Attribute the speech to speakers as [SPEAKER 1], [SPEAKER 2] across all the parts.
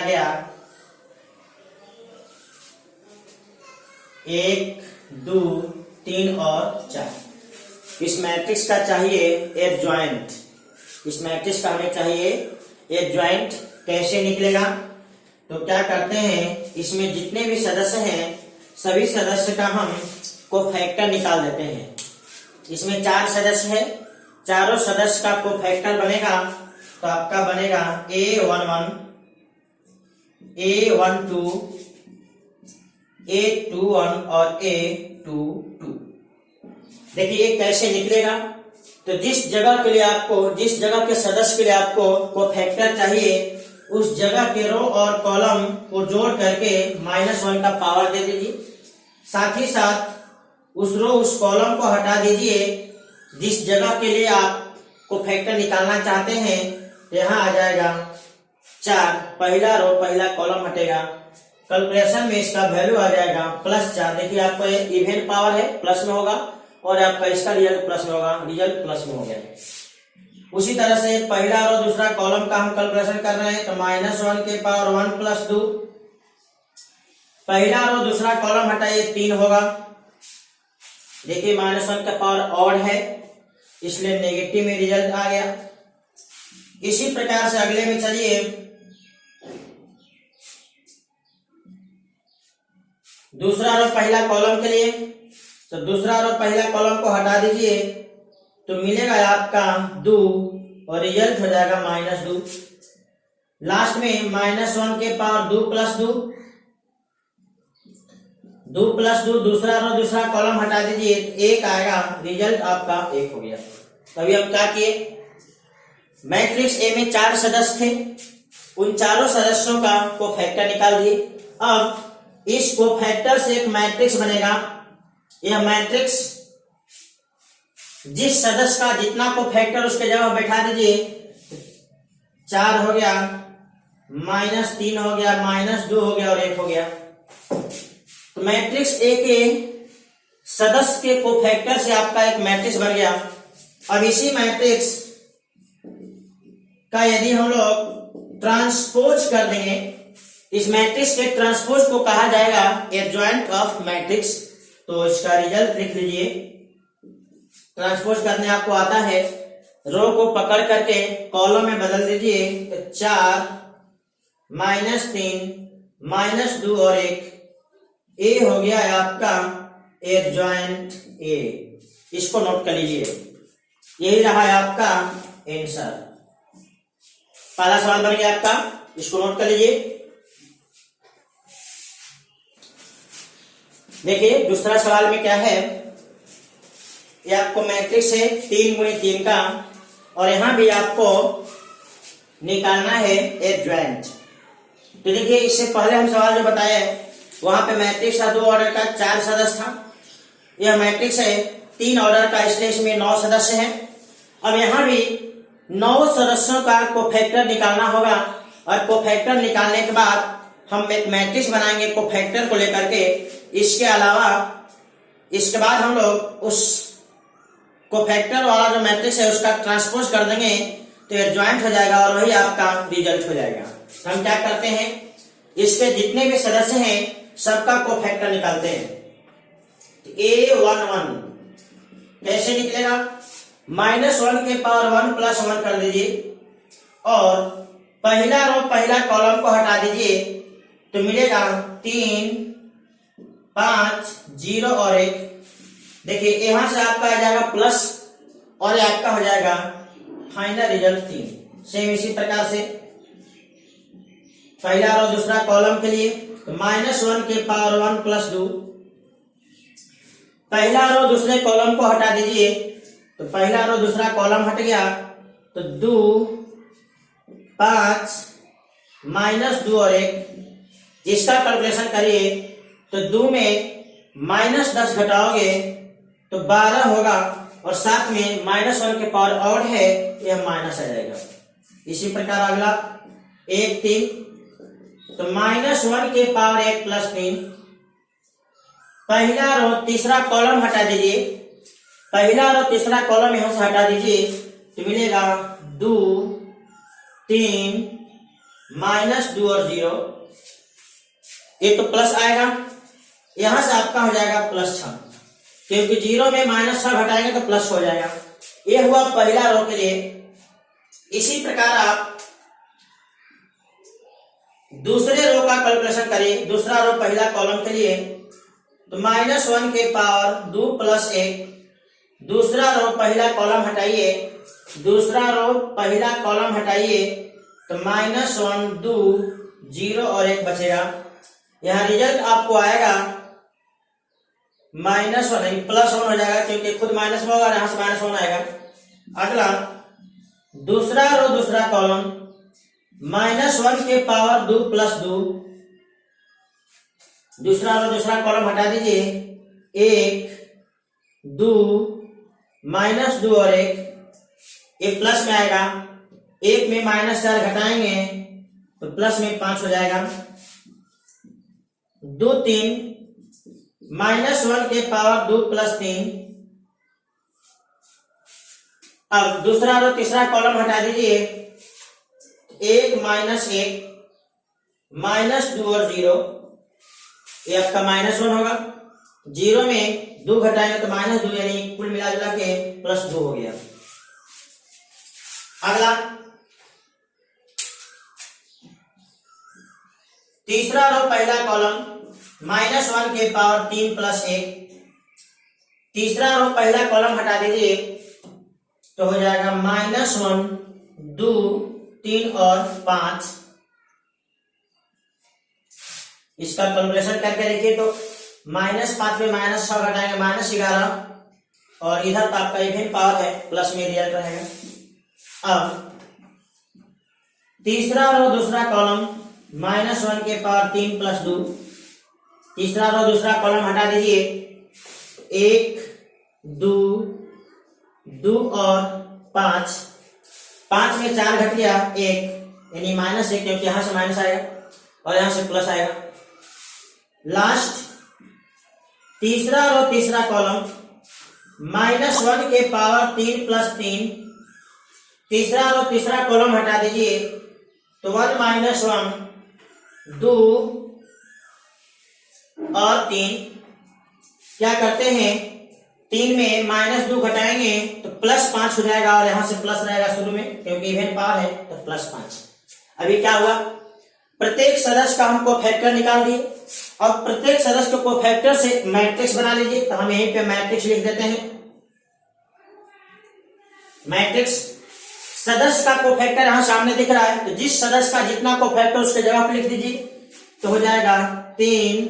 [SPEAKER 1] गया 1 2 3 और 4। इस मैट्रिक्स का चाहिए एडजॉइंट। इस मैट्रिक्स का हमें चाहिए एडजॉइंट। कैसे निकलेगा? तो क्या करते हैं, इसमें जितने भी सदस्य हैं सभी सदस्य का हम कोफैक्टर निकाल देते हैं। इसमें 4 सदस्य है, चारों सदस्य का कोफैक्टर बनेगा तो आपका बनेगा A11 A12 A21 और A22। देखिए कैसे निकलेगा। तो जिस जगह के सदस्य के लिए आपको कोफैक्टर चाहिए उस जगह के रो और कॉलम को जोड़ करके -1 का पावर दे दीजिए। साथ ही साथ उस रो उस कॉलम को हटा दीजिए जिस जगह के लिए आप कोफैक्टर निकालना चाहते हैं। यहाँ आ जाएगा 4, पहला रो पहला कॉलम हटेगा। कैलकुलेशन में इसका वैल्यू आ जाएगा +4। देखिए आपको इवन पावर है, प्लस में होगा, और आपका इसका रिजल्ट प्लस में होगा, रिजल्ट प्लस में हो गया। उसी तरह से पहला और दूसरा कॉलम का हम कैलकुलेशन कर रहे हैं तो -1 के पावर 1 + 2। पहला और दूसरा कॉलम हटाइए 3 होगा। देखिए -1 का पावर ऑड है इसलिए नेगेटिव में रिजल्ट आ गया। इसी प्रकार से अगले में चलिए, दूसरा रो पहला कॉलम के लिए, तो दूसरा रो पहला कॉलम को हटा दीजिए तो मिलेगा आपका 2 और रिजल्ट हो जाएगा -2। लास्ट में -1 के पावर 2 + 2, 2 + 2, दूसरा रो दूसरा कॉलम हटा दीजिए 1 आएगा, रिजल्ट आपका 1 हो गया। तभी हम क्या किए, मैट्रिक्स ए में 4 सदस्य थे, उन चारों सदस्यों का कोफैक्टर निकाल दिए। अब इस कोफैक्टर से एक मैट्रिक्स बनेगा। यह मैट्रिक्स जिस सदस्य का जितना कोफैक्टर उसके जगह बैठा दीजिए। 4 हो गया, -3 हो गया, -2 हो गया और 1 हो गया। तो मैट्रिक्स ए के सदस्य के कोफैक्टर से आपका एक मैट्रिक्स बन गया। अब इसी मैट्रिक्स का यदि हम लोग ट्रांसपोज कर देंगे, इस मैट्रिक्स के ट्रांसपोज को कहा जाएगा एडजॉइंट ऑफ मैट्रिक्स। तो इसका रिजल्ट लिख लीजिए। ट्रांसपोज करने आपको आता है, रो को पकड़ करके कॉलम में बदल दीजिए तो 4 -3 -2 और 1। ए हो गया है आपका एडजॉइंट ए। इसको नोट कर लीजिए, यही रहा है आपका आंसर। पहला सवाल बन गया आपका, इसको नोट कर लीजिए। देखिए दूसरा सवाल में क्या है, ये आपको मैट्रिक्स है 3 × 3 का, और यहां भी आपको निकालना है एडजॉइंट। तो देखिए इससे पहले हम सवाल जो बताए वहां पे मैट्रिक्स था 2 ऑर्डर का, 4 सदस्य था। यह मैट्रिक्स है 3 ऑर्डर का, इसलिए इसमें 9 सदस्य हैं। अब यहां भी 9 सदस्यों का कोफैक्टर निकालना होगा, और कोफैक्टर निकालने के बाद हम एक मैट्रिक्स बनाएंगे कोफैक्टर को लेकर के। इसके अलावा इसके बाद हम लोग उस कोफैक्टर वाला जो मैट्रिक्स है उसका ट्रांसपोज कर देंगे तो एडजॉइंट हो जाएगा और वही आपका रिजल्ट हो जाएगा। तो हम क्या करते हैं, इसके जितने भी सदस्य हैं सबका कोफैक्टर निकालते हैं। तो A11 कैसे निकलेगा, -1 के पावर 1 + 1 कर दीजिए, और पहला रो पहला कॉलम को हटा दीजिए तो मिलेगा 3 5 0 और 1। देखिए यहां से आपका आ जाएगा प्लस और ये आपका हो जाएगा फाइनल रिजल्ट 3। सेम इसी प्रकार से पहला रो दूसरा कॉलम के लिए तो -1 के पावर 1 + 2, पहला रो दूसरे कॉलम को हटा दीजिए तो पहला रो दूसरा कॉलम हट गया तो 2 5 -2 और 1। इसका कैलकुलेशन करिए तो 2 में -10 घटाओगे तो 12 होगा, और साथ में -1 के पावर ऑड है, यह माइनस आ जाएगा। इसी प्रकार अगला 1 3, तो -1 के पावर 1 + 3। पहला रो तीसरा कॉलम हटा दीजिए, पहला रो तीसरा कॉलम यहां से हटा दीजिए तो मिलेगा 2 3 -2 और 0, ये तो प्लस आएगा, यहां से आपका हो जाएगा +6, क्योंकि 0 में -6 घटाएंगे तो प्लस हो जाएगा। ये हुआ पहला रो के लिए। इसी प्रकार आप दूसरे रो का कैलकुलेशन करिए। दूसरा रो पहला कॉलम के लिए तो -1 के पावर 2 + 1, दूसरा रो पहला कॉलम हटाइए, दूसरा रो पहला कॉलम हटाइए तो -1 2 0 और 1 बचेगा। यहाँ रिजल्ट आपको आएगा -1 नहीं +1 हो जाएगा, क्योंकि खुद माइनस में होगा, यहां से -1 आएगा। अगला दूसरा रो दूसरा कॉलम -1 के पावर 2 + 2, दूसरा रो दूसरा कॉलम हटा दीजिए, 1 2 -2 और 1, ये प्लस में आएगा, 1 में -4 घटाएंगे तो प्लस में 5 हो जाएगा। 2 3 -1 के पावर 2 + 3। अब दूसरा रो तीसरा कॉलम हटा दीजिए, 1 -1 -2 और 0, ये आपका -1 होगा। 0 में 2 घटाएंगे तो -2, यानी कुल मिला जुला के +2 हो गया। अगला तीसरा रो पहला कॉलम -1 के पावर 3 + 1, तीसरा रो पहला कॉलम हटा दीजिए तो हो जाएगा -1 2 3 और 5। इसका कैलकुलेशन करके देखिए तो -5 में -6 घटाएंगे -11, और इधर तो आपका इवन पावर है, प्लस में रिजल्ट रहेगा। अब तीसरा रो दूसरा कॉलम -1 के पावर 3 + 2, तीसरा रो दूसरा कॉलम हटा दीजिए, 1 2 2 और 5, 5 में 4 घट गया 1, यानी -1, क्योंकि यहां से माइनस आएगा और यहां से प्लस आएगा। लास्ट तीसरा रो तीसरा कॉलम -1 के पावर 3 + 3, तीसरा रो तीसरा कॉलम हटा दीजिए तो 1 -1 2 और 3, क्या करते हैं 3 में -2 घटाएंगे तो +5 हो जाएगा, और यहां से प्लस रहेगा शुरू में, क्योंकि इवन पावर है तो +5। अभी क्या हुआ, प्रत्येक सदस्य का हम कोफैक्टर निकाल दिए, और प्रत्येक सदस्य को कोफैक्टर से मैट्रिक्स बना लीजिए। तो हम यहीं पे मैट्रिक्स लिख देते हैं। मैट्रिक्स सदस्य का कोफैक्टर यहां सामने दिख रहा है, तो जिस सदस्य का जितना कोफैक्टर उसके जगह पर लिख दीजिए, तो हो जाएगा 3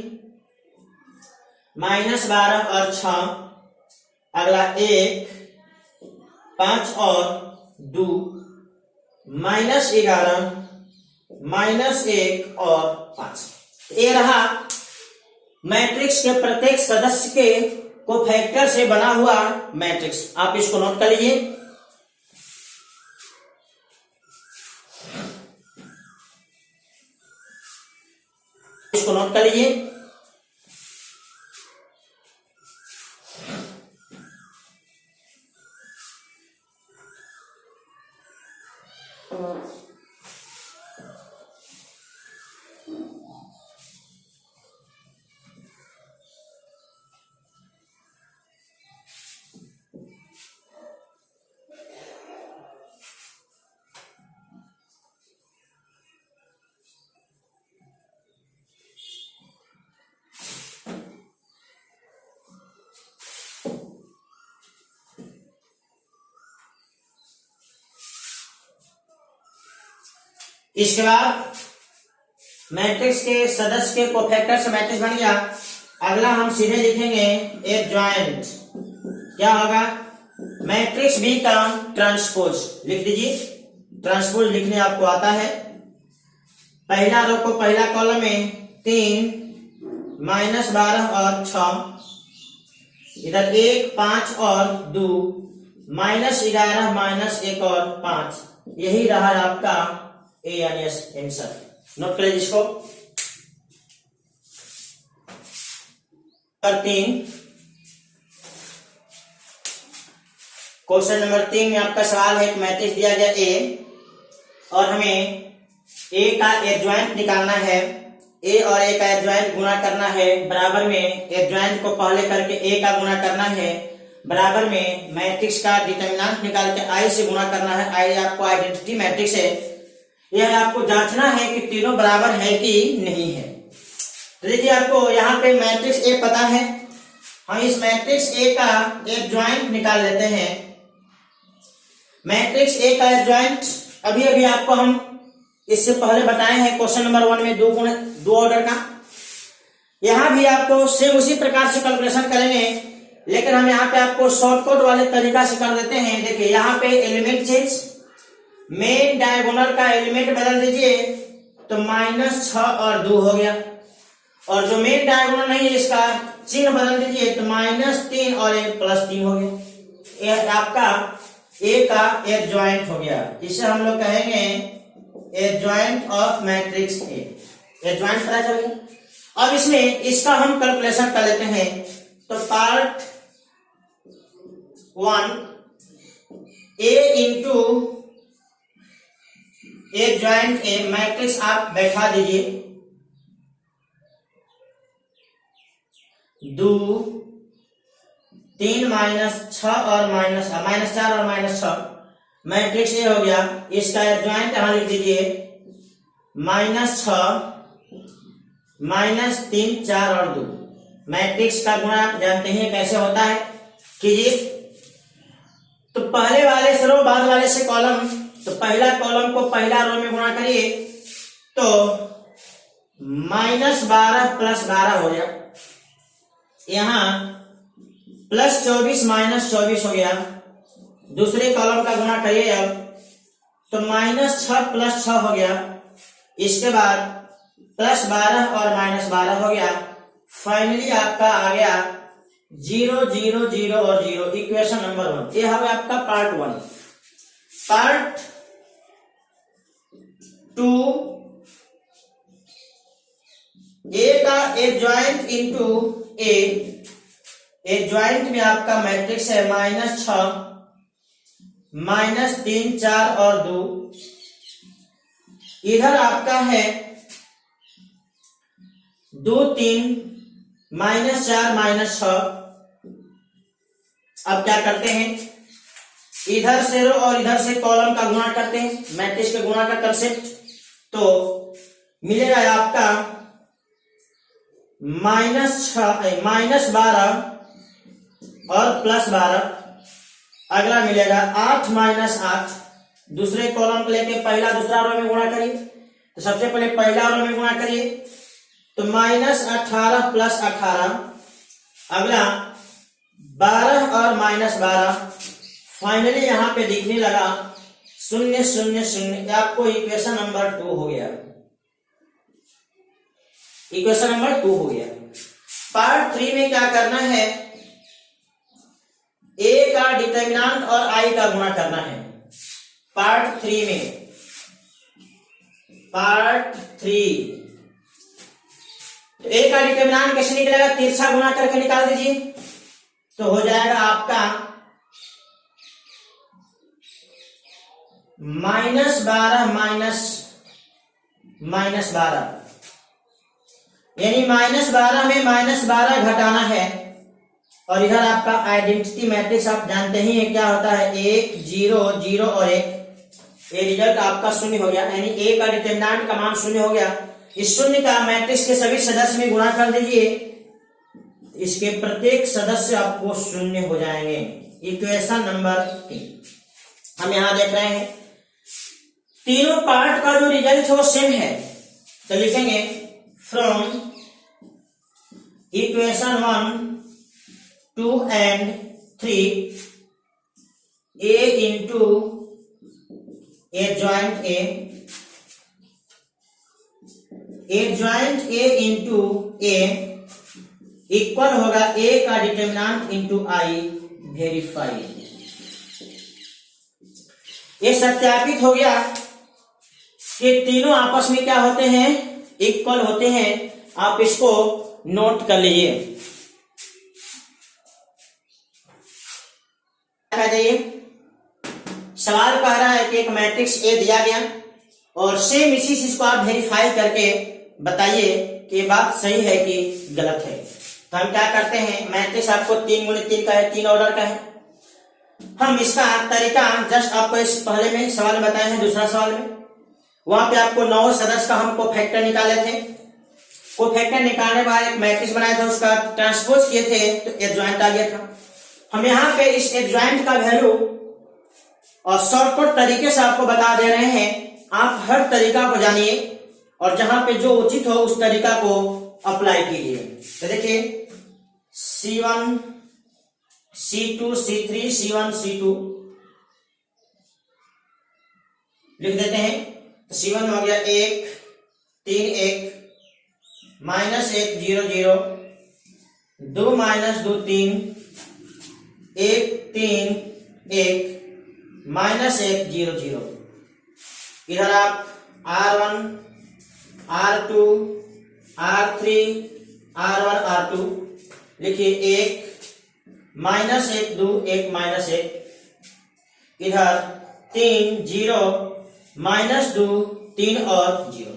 [SPEAKER 1] -12 और 6, अगला 1 5 और 2, -11 -1 और 5। ये रहा मैट्रिक्स के प्रत्येक सदस्य के कोफैक्टर से बना हुआ मैट्रिक्स। आप इसको नोट कर लीजिए। इसको नोट कर लीजिए। इसके बाद मैट्रिक्स के सदस्य के कोफैक्टर से मैट्रिक्स बन गया। अगला हम सीधे लिखेंगे एडजॉइंट। क्या होगा, मैट्रिक्स बी का ट्रांसपोज लिख दीजिए। ट्रांसपोज लिखने आपको आता है। पहला रो को पहला कॉलम में 3 -12 और 6, इधर 1 5 और 2, -11 -1 और 5। यही रहा आपका ए यानी आंसर। नोट करें जिसको। 3 क्वेश्चन नंबर 3 में आपका सवाल है, एक मैट्रिक्स दिया गया ए और हमें ए का एडजॉइंट निकालना है, ए और ए का एडजॉइंट गुणा करना है, बराबर में एडजॉइंट को पहले करके ए का गुणा करना है, बराबर में मैट्रिक्स का डिटरमिनेंट निकाल के आई से गुणा करना है। आई आपको आइडेंटिटी मैट्रिक्स है, यह आपको जांचना है कि तीनों बराबर है कि नहीं है। तो देखिए आपको यहाँ पे मैट्रिक्स ए पता है, हम इस मैट्रिक्स ए का एडजॉइंट निकाल लेते हैं। मैट्रिक्स ए का एडजॉइंट अभी अभी आपको हम इससे पहले बताए हैं क्वेश्चन नंबर 1 में दो ऑर्डर का। यहां भी आपको सेम उसी प्रकार से कैलकुलेशन करेंगे, लेकिन हम यहाँ पे आपको शॉर्टकट वाले तरीका से कर देते हैं। देखिए यहाँ पे एलिमेंट चेंज, मेन डायगोनल का एलिमेंट बदल दीजिए तो -6 और 2 हो गया, और जो मेन डायगोनल नहीं है इसका चिन्ह बदल दीजिए तो -3 और 1 +3 हो गया। यह आपका ए का एडजॉइंट हो गया। इसे हम लोग कहेंगे adjoint of matrix A. Adjoint पता चल गया। अब इसमें इसका हम कैलकुलेशन कर लेते हैं। तो part 1 A into adjoint A, matrix आप बैठा दीजिए 2 3 -6 और -4 और -6, मैट्रिक्स ये हो गया। इसका एडजॉइंट यहां लिख दीजिए -6 -3 4 और 2। मैट्रिक्स का गुणा आप जानते हैं कैसे होता है, कीजिए। तो पहले वाले से रो, बाद वाले से कॉलम। तो पहला कॉलम को पहला रो में गुणा करिए तो -12 + 12 हो गया, यहां +24 -24 हो गया। दूसरे कॉलम का गुणा करिए अब तो -6 + 6 हो गया, इसके बाद +12 और -12 हो गया। फाइनली आपका आ गया 0 0 0 और 0, इक्वेशन नंबर 1। ये है आपका पार्ट 1। पार्ट 2 ए का एडजॉइंट इंटू ए। एडजॉइंट में आपका मैट्रिक्स है -6 -3 4 और 2। इधर आपका है 2 3 -4 -6। अब क्या करते हैं, इधर से रो और इधर से कॉलम का गुणा करते हैं, मैट्रिक्स के गुणा का कंसेप्ट। तो मिलेगा आपका -12 और +12। अगला मिलेगा 8 -8। दूसरे कॉलम को लेके पहला दूसरा रो में गुणा करिए। तो सबसे पहले पहला रो में गुणा करिए तो -18 + 18। अगला 12 और -12। फाइनली यहां पे दिखने लगा 0 0 0। आपको इक्वेशन नंबर 2 हो गया। इक्वेशन नंबर 2 हो गया। पार्ट 3 में क्या करना है, ए का डिटरमिनेंट और आई का गुणा करना है। पार्ट 3 में, पार्ट 3 तो ए का डिटरमिनेंट कैसे निकलेगा, तिरछा गुणा करके निकाल दीजिए तो हो जाएगा आपका -12 -12, यानी -12 में -12 घटाना है। और इधर आपका आइडेंटिटी मैट्रिक्स आप जानते ही है क्या होता है, 1 0 0 और 1। ये रिजल्ट आपका 0 हो गया, यानी ए का डिटरमिनेंट का मान 0 हो गया। इस 0 का मैट्रिक्स के सभी सदस्य में गुणा कर दीजिए, इसके प्रत्येक सदस्य आपको 0 हो जाएंगे। इक्वेशन नंबर 3 हम यहां देख रहे हैं। तीनों पार्ट का जो रिजल्ट है वो सेम है, तो लिखेंगे from equation 1 2 and 3 a into adjoint a into a equal होगा a का डिटरमिनेंट इंटू आई वेरीफाई। ये सत्यापित हो गया कि तीनों आपस में क्या होते हैं, इक्वल होते हैं। आप इसको नोट कर लीजिए। जाइए, सवाल कह रहा है कि एक मैट्रिक्स ए दिया गया और सेम इसी चीज को आप वेरीफाई करके बताइए कि ये बात सही है कि गलत है। तो हम क्या करते हैं, मैट्रिक्स आपको 3 गुणे 3 का है, 3 ऑर्डर का है। हम इसका तरीका जस्ट आपको इस पहले में सवाल में बताए हैं, दूसरा सवाल में वहां पे आपको 9 सदस्य का हम कोफैक्टर निकाले थे। कोफैक्टर निकालने के बाद एक मैट्रिक्स बनाया था, उसका ट्रांसपोज किए थे तो एडजॉइंट आ गया था। हम यहाँ पे इस एडजॉइंट का वैल्यू और शॉर्टकट तरीके से आपको बता दे रहे हैं। आप हर तरीका को जानिए और जहां पे जो उचित हो उस तरीका को अप्लाई कीजिए। तो देखिए C1 C2 C3 C1 C2 लिख देते हैं। तो C1 हो गया 1 3 1 -1 0 0 2 -2 3 1 3 1 -1 0 0। इधर आप R1 R2 R3 R1 R2 लिखिए 1 -1 2 1 -1। इधर 3 0 -2 3 और 0।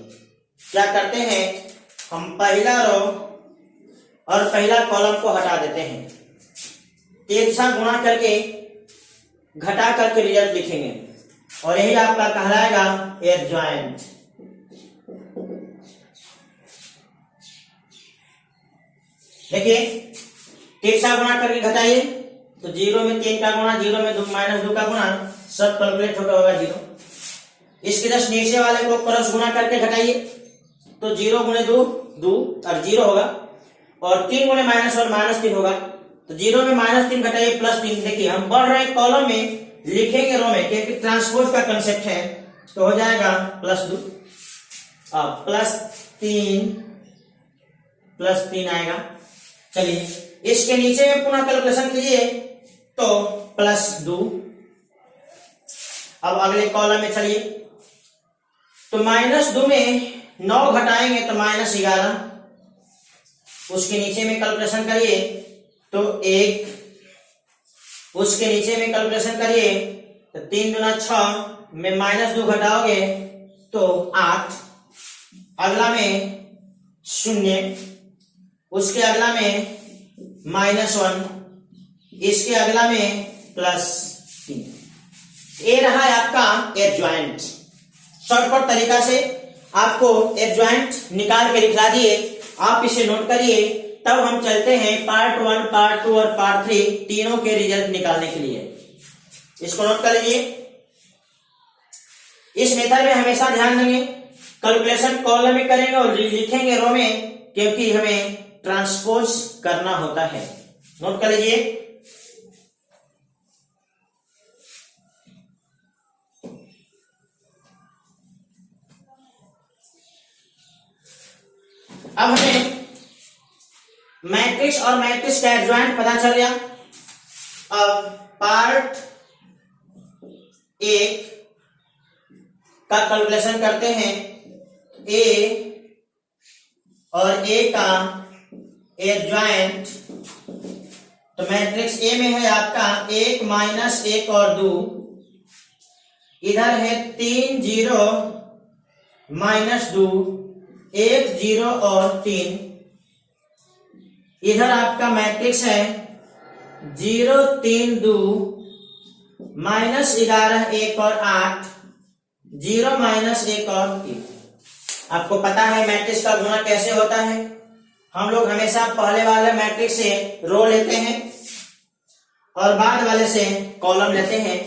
[SPEAKER 1] क्या करते हैं, हम पहला रो और पहला कॉलम को हटा देते हैं। एक साथ गुणा करके घटा करके रिजल्ट लिखेंगे और यही आपका कहलाएगा एडजॉइंट। देखिए एक साथ गुणा करके घटाइए तो 0 में 3 का गुणा, 0 में -2 का गुणा, सब कैलकुलेट होगा 0। इसके जस्ट नीचे वाले को क्रॉस गुणा करके घटाइए तो 0 गुणे 2 2 और 0 होगा, और 3 गुणे -1 -3 होगा। तो 0 में -3 घटाइए +3। देखिए हम बढ़ रहे हैं कॉलम में, लिखेंगे रो में क्योंकि ट्रांसपोज का कंसेप्ट है। तो हो जाएगा +2 और +3 आएगा। चलिए इसके नीचे में पुनः कैलकुलेशन कीजिए तो +2। अब अगले कॉलम में चलिए तो -2 में 9 घटाएंगे तो -11। उसके नीचे में कैलकुलेशन करिए तो 1, उसके नीचे में कैलकुलेशन करिए तो 3 दूना 6 में -2 घटाओगे तो 8। अगला में 0, उसके अगला में -1, इसके अगला में +3। ये रहा है आपका एडजॉइंट। शॉर्टकट तरीका से आपको एडजॉइंट निकाल के दिखला दिए, आप इसे नोट करिए। तब हम चलते हैं पार्ट 1 पार्ट 2 और पार्ट 3 तीनों के रिजल्ट निकालने के लिए। इसको नोट कर लीजिए। इस मेथड में हमेशा ध्यान देंगे कैलकुलेशन कॉलम में करेंगे और लिखेंगे रो में, क्योंकि हमें ट्रांसपोज करना होता है। नोट कर लीजिए। अब हमें मैट्रिक्स और मैट्रिक्स का एडजॉइंट पता चल गया। अब पार्ट 1 का कैलकुलेशन करते हैं। ए और ए का एडजॉइंट, तो मैट्रिक्स ए में है आपका 1 -1 और 2। इधर है 3 0 -2 1 0 और 3। इधर आपका मैट्रिक्स है 0 3 2 -11 1 और 8 0 -1 और 3। आपको पता है मैट्रिक्स का गुणा कैसे होता है। हम लोग हमेशा पहले वाले मैट्रिक्स से रो लेते हैं और बाद वाले से कॉलम लेते हैं।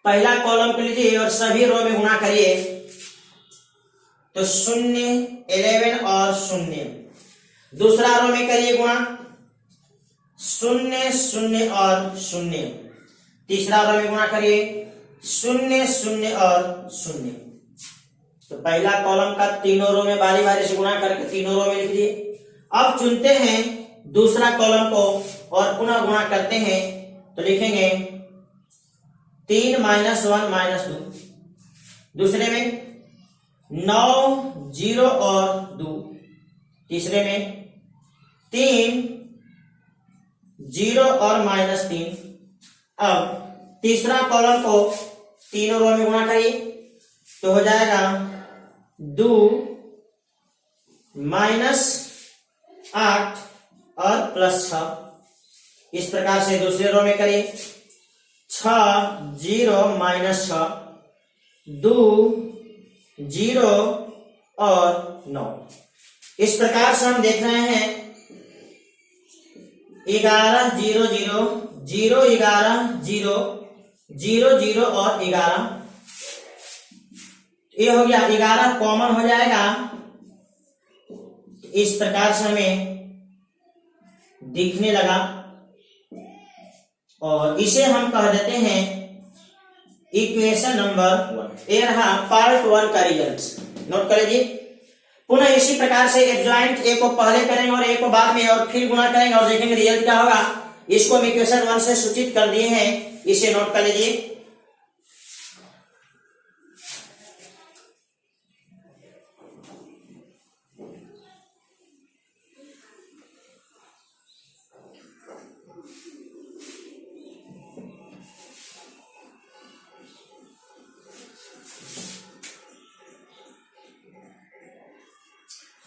[SPEAKER 1] पहला कॉलम को लीजिए और सभी रो में गुणा करिए तो 0 11 और 0। दूसरा रो में करिए गुणा 0 0 और 0। तीसरा रो में गुणा करिए 0 0 और 0। तो पहला कॉलम का तीनों रो में बारी बारी से गुणा करके तीनों रो में लिख दिए। अब चुनते हैं दूसरा कॉलम को और पुनः गुणा करते हैं तो लिखेंगे 3 -1 -2। दूसरे में 9 0 और 2। तीसरे में 3 0 और -3। अब तीसरा कॉलम को तीनों रो में गुणा करिए तो हो जाएगा 2 माइनस 8 और प्लस 6। इस प्रकार से दूसरे रो में करिए 6 0 माइनस 6 2 0 और 9। इस प्रकार से हम देख रहे हैं 11 0 0 0 11 0 0 0 और 11। ये हो गया 11 कॉमन हो जाएगा। इस प्रकार से हमें दिखने लगा और इसे हम कह देते हैं इक्वेशन नंबर 1। ये रहा पार्ट 1 का रिजल्ट। नोट कर लीजिए। पुनः इसी प्रकार से एडजॉइंट ए को पहले करेंगे और ए को बाद में और फिर गुणा करेंगे और देखेंगे रिजल्ट क्या होगा। इसको हम इक्वेशन 1 से सूचित कर दिए हैं, इसे नोट कर लीजिए।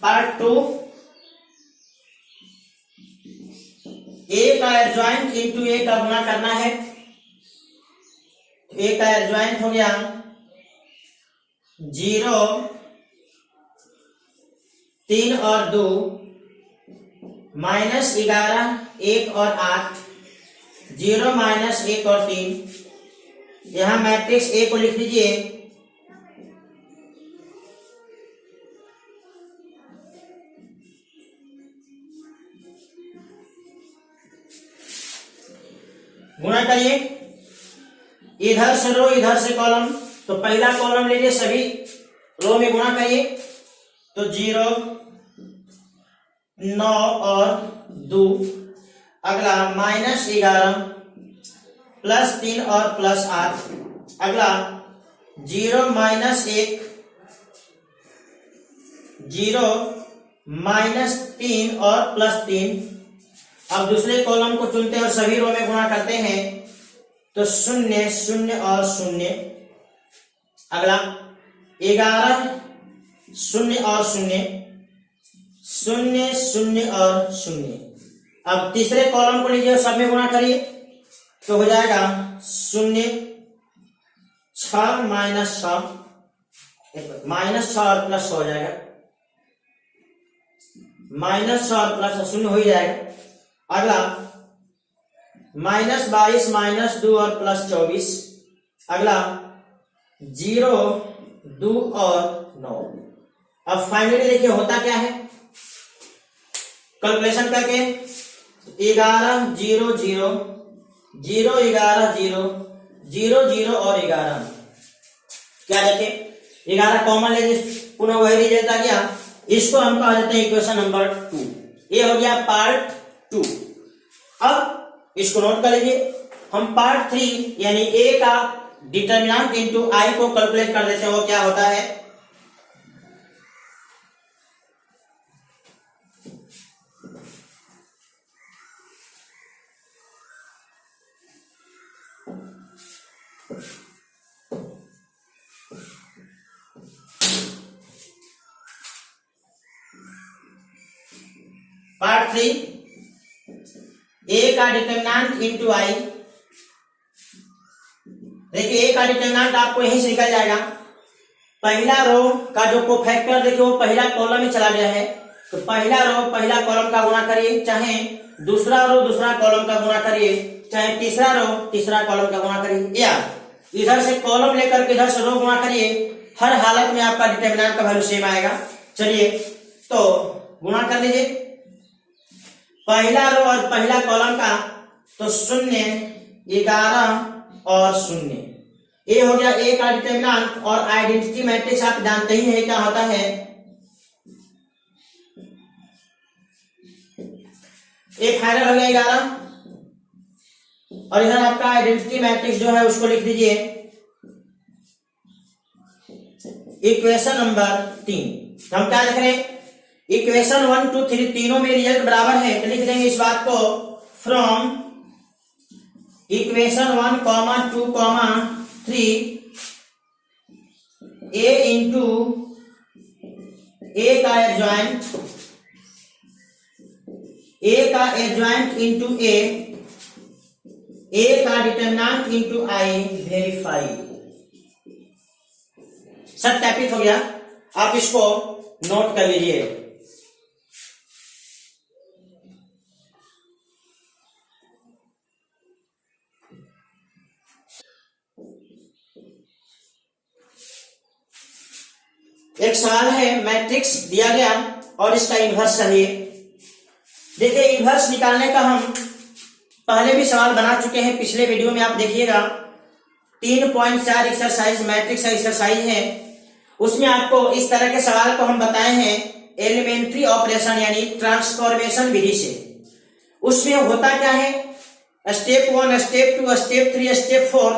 [SPEAKER 1] पार्ट 2 ए का एडजॉइंट इंटू ए का गुणा करना है। ए का एडजॉइंट हो गया 0 3 और 2 माइनस 11 1 और 8 0 माइनस 1 और 3। यहां मैट्रिक्स ए को लिख लीजिए गुणा करिए। इधर से रो इधर से कॉलम, तो पहला कॉलम लीजिए, सभी रो में गुणा करिए। तो 0 9 और 2। अगला माइनस 11 प्लस 3 और प्लस 8। अगला 0 माइनस 1 0 माइनस 3 और प्लस 3। अब दूसरे कॉलम को चुनते हैं और सभी रो में गुणा करते हैं। तो 0 0 और 0। अगला 11 0 और 0 0 0 और 0। अब तीसरे कॉलम को लीजिए और सब में गुणा करिए। तो हो जाएगा 0 6 माइनस 6 माइनस 6 और प्लस हो जाएगा। माइनस 6 और प्लस 0 हो ही जाएगा। अगला माइनस 22 माइनस 2 और प्लस 24। अगला 0 2 और 9। अब फाइनली देखिए होता क्या है, कैलकुलेशन करके 11 0 0 0 11 0 0 0 और 11। क्या देखें 11 कॉमन ले, पुनः वही रिजल्ट आ गया। इसको हम कह देते हैं इक्वेशन नंबर 2। ये हो गया पार्ट 2। अब इसको नोट कर लीजिए। हम पार्ट 3 यानी ए का डिटरमिनेंट इनटू आई को कैलकुलेट कर देते हैं। वो क्या होता है, पार्ट 3 ए का डिटरमिनेंट इनटू आई। देखिए ए का डिटरमिनेंट आपको यहीं से निकल जाएगा। पहला रो का जो कोफैक्टर देखिए वो पहला कॉलम में चला गया है। तो पहला रो पहला कॉलम का गुणा करिए, चाहे दूसरा रो दूसरा कॉलम का गुणा करिए, चाहे तीसरा रो तीसरा कॉलम का गुणा करिए, या इधर से कॉलम लेकर के इधर से रो गुणा करिए। हर हालत में आपका डिटरमिनेंट का वैल्यू सेम आएगा। चलिए तो गुणा कर लीजिए पहला रो और पहला कॉलम का। तो 0 11 और 0। ये हो गया ए का डिटरमिनेंट। और आइडेंटिटी मैट्रिक्स आप जानते ही है क्या होता है, एक फाइनल हो गया 11। और इधर आपका आइडेंटिटी मैट्रिक्स जो है उसको लिख दीजिए इक्वेशन नंबर 3। हम क्या लिख रहे हैं, इक्वेशन 1 2 3 तीनों में रिजल्ट बराबर है। तो लिख देंगे इस बात को, फ्रॉम इक्वेशन 1 2 3 a इंटू ए का एडजॉइंट इंटू ए का डिटरमिनेंट इंटू आई वेरीफाई। सत्यापित हो गया। आप इसको नोट कर लीजिए। एक सवाल है, मैट्रिक्स दिया गया और इसका इन्वर्स चाहिए। देखिए, इन्वर्स निकालने का हम पहले भी सवाल बना चुके हैं, पिछले वीडियो में आप देखिएगा। 3.4 एक्सरसाइज मैट्रिक्स एक्सरसाइज है, उसमें आपको इस तरह के सवाल को हम बताए हैं एलिमेंट्री ऑपरेशन यानी ट्रांसफॉर्मेशन विधि से। उसमें होता क्या है, स्टेप 1, स्टेप 2, स्टेप 3, स्टेप 4।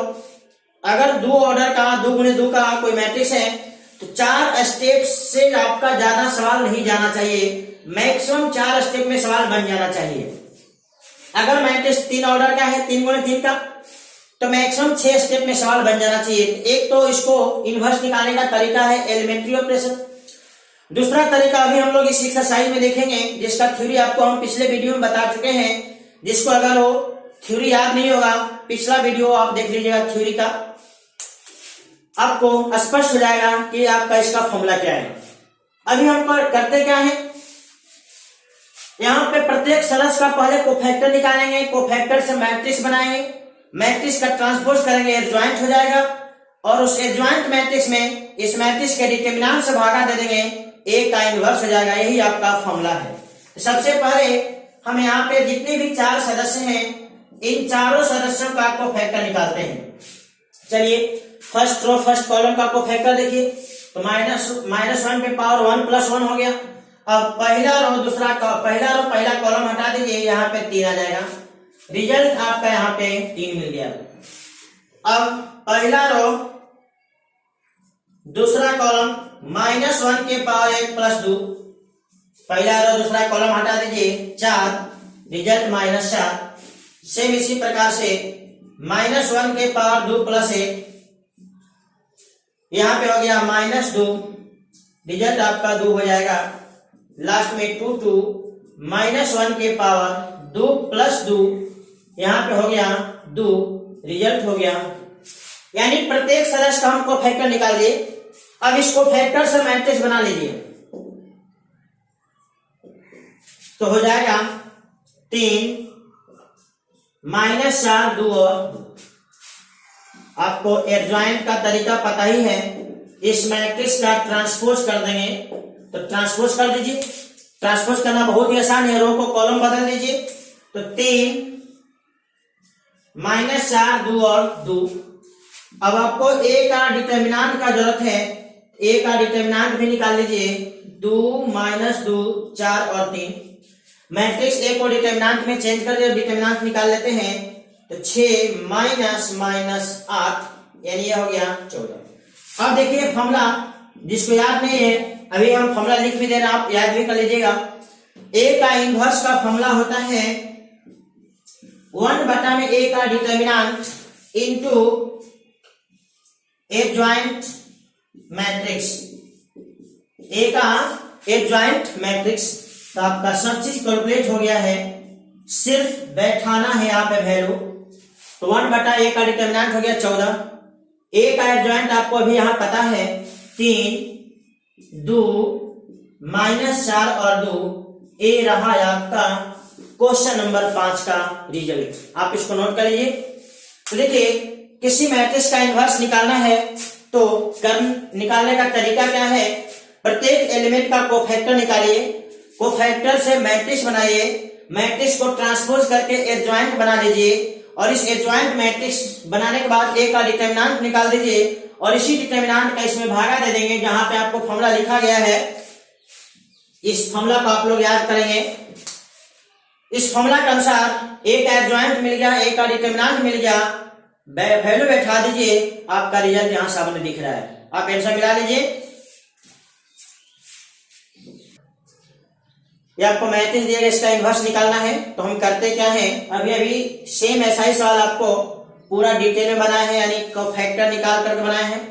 [SPEAKER 1] अगर 2 ऑर्डर का 2 गुणे 2 का कोई मैट्रिक्स है तो 4 स्टेप से आपका ज्यादा सवाल नहीं जाना चाहिए, मैक्सिमम 4 स्टेप में सवाल बन जाना चाहिए। अगर मैट्रिक्स 3 ऑर्डर का है, 3 गुणे 3 का, तो मैक्सिमम 6 स्टेप में सवाल बन जाना चाहिए। एक तो इसको इन्वर्स निकालने का तरीका है एलिमेंट्री ऑपरेशन। दूसरा तरीका अभी हम लोग इस एक्सरसाइज में देखेंगे, जिसका थ्योरी आपको हम पिछले वीडियो में बता चुके हैं। जिसको अगर वो थ्योरी याद नहीं होगा, पिछला वीडियो आप देख लीजिएगा थ्योरी का, आपको स्पष्ट हो जाएगा कि आपका इसका फॉर्मूला क्या है। अभी हम करते क्या है, यहाँ पे प्रत्येक सदस्य का पहले कोफैक्टर निकालेंगे, कोफैक्टर से मैट्रिक्स बनाएंगे, मैट्रिक्स का ट्रांसपोज करेंगे, एडजॉइंट हो जाएगा, और उस एडजॉइंट मैट्रिक्स में इस मैट्रिक्स के डिटरमिनेंट से भागा दे देंगे, ए का इन्वर्स हो जाएगा। यही आपका फॉर्मूला है। सबसे पहले हम यहाँ पे जितने भी 4 सदस्य हैं, इन चारों सदस्यों का कोफैक्टर निकालते हैं। चलिए, फर्स्ट रो फर्स्ट कॉलम का कोफैक्टर देखिए, तो -1 पे पावर 1 + 1 हो गया। अब पहला रो पहला कॉलम हटा दीजिए, यहाँ पे 3 आ जाएगा। रिजल्ट आपका यहाँ पे 3 मिल गया। अब पहला रो दूसरा कॉलम -1 के पावर 1 + 2, पहला रो दूसरा कॉलम हटा दीजिए, 4, रिजल्ट -4। सेम इसी प्रकार से -1 के पावर 2 + 1, यहाँ पे हो गया -2, रिजल्ट आपका 2 हो जाएगा। लास्ट में 2 2 -1 के पावर 2 + 2, यहाँ पे हो गया 2, रिजल्ट हो गया। यानी प्रत्येक सदस्य का हम कोफैक्टर निकाल दिए। अब इस कोफैक्टर से मैट्रिक्स बना लीजिए, तो हो जाएगा 3 -4 2 और आपको एडजॉइंट का तरीका पता ही है। इस मैट्रिक्स का ट्रांसपोज कर देंगे, तो ट्रांसपोज कर दीजिए। ट्रांसपोज करना बहुत ही आसान है, रो को कॉलम बदल दीजिए, तो 3 -4 2 और 2। अब आपको ए का डिटरमिनेंट का जरूरत है, ए का डिटरमिनेंट भी निकाल लीजिए, 2 -2 4 और 3। मैट्रिक्स ए को डिटरमिनेंट में चेंज कर डिटरमिनेंट निकाल लेते हैं, तो 6 -8, यानी ये हो गया 14। अब देखिए फॉर्मूला, जिसको याद नहीं है अभी हम फॉर्मूला लिख भी दे रहे हैं, आप याद भी कर लीजिएगा। ए का इन्वर्स का फॉर्मूला होता है 1/में ए का डिटरमिनेंट इंटू एडजॉइंट मैट्रिक्स, ए का एडजॉइंट मैट्रिक्स। तो आपका सब चीज कैलकुलेट हो गया है, सिर्फ बैठाना है यहाँ पे वैल्यू। तो 1/a का डिटरमिनेंट हो गया 14। ए का एडजॉइंट आपको अभी यहाँ पता है 3 2 -4 और 2। ए रहा आपका क्वेश्चन नंबर 5 का रिजल्ट। आप इसको नोट कर लीजिए। तो देखिए, किसी मैट्रिक्स का इन्वर्स निकालना है तो निकालने का तरीका क्या है, प्रत्येक एलिमेंट का कोफैक्टर निकालिए, कोफैक्टर से मैट्रिक्स बनाइए, मैट्रिक्स को ट्रांसपोज करके एडजॉइंट बना लीजिए, और इस एडजॉइंट मैट्रिक्स बनाने के बाद ए का डिटरमिनेंट निकाल दीजिए, और इसी डिटरमिनेंट का इसमें भागा दे देंगे जहां पे आपको फॉर्मूला लिखा गया है। इस फॉर्मूला को आप लोग याद करेंगे। इस फॉर्मूला के अनुसार ए का एडजॉइंट मिल गया, ए का डिटरमिनेंट मिल गया, वैल्यू बैठा दीजिए, आपका रिजल्ट यहां सामने दिख रहा है। आप आंसर मिला लीजिए। ये आपको मैट्रिक्स दिया गया, इसका इन्वर्स निकालना है। तो हम करते क्या है, अभी सेम ऐसा ही सवाल आपको पूरा डिटेल में बनाया है, यानी कोफैक्टर निकाल करके बनाए हैं।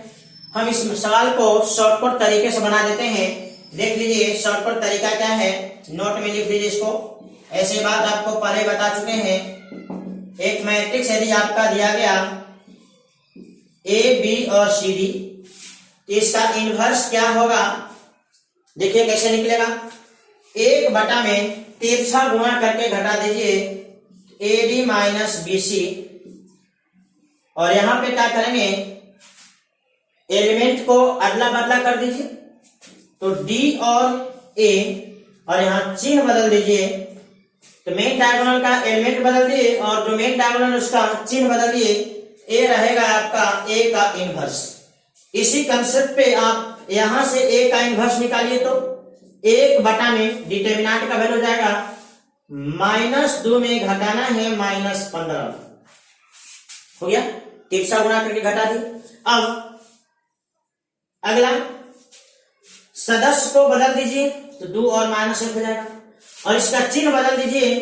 [SPEAKER 1] हम इस सवाल को शॉर्टकट तरीके से बना देते हैं। देख लीजिए शॉर्टकट तरीका क्या है, नोट में लिख लीजिए इसको। ऐसे बात आपको पहले बता चुके हैं। एक मैट्रिक्स यदि आपका दिया गया ए बी और सी डी, इसका इनवर्स क्या होगा, देखिए कैसे निकलेगा। एक बटा में तिरछा गुणा करके घटा दीजिए A D minus B C, और यहां पे क्या करेंगे, एलिमेंट को अदला बदला कर दीजिए, तो डी और ए, और यहां चिन्ह बदल दीजिए। तो मेन डायगोनल का एलिमेंट बदल दिए और जो मेन डायगोनल उसका चिन्ह बदल दिए, ए रहेगा आपका ए का इनवर्स। इसी कंसेप्ट पे आप यहां से ए का इनवर्स निकालिए, तो एक बटा में डिटर्मिनेंट का वैल्यू हो जाएगा -2 में घटाना है -15, हो गया, तिरछा गुणा करके घटा दी। अब अगला सदस्य को बदल दीजिए, तो 2 और -1 हो जाएगा, और इसका चिन्ह बदल दीजिए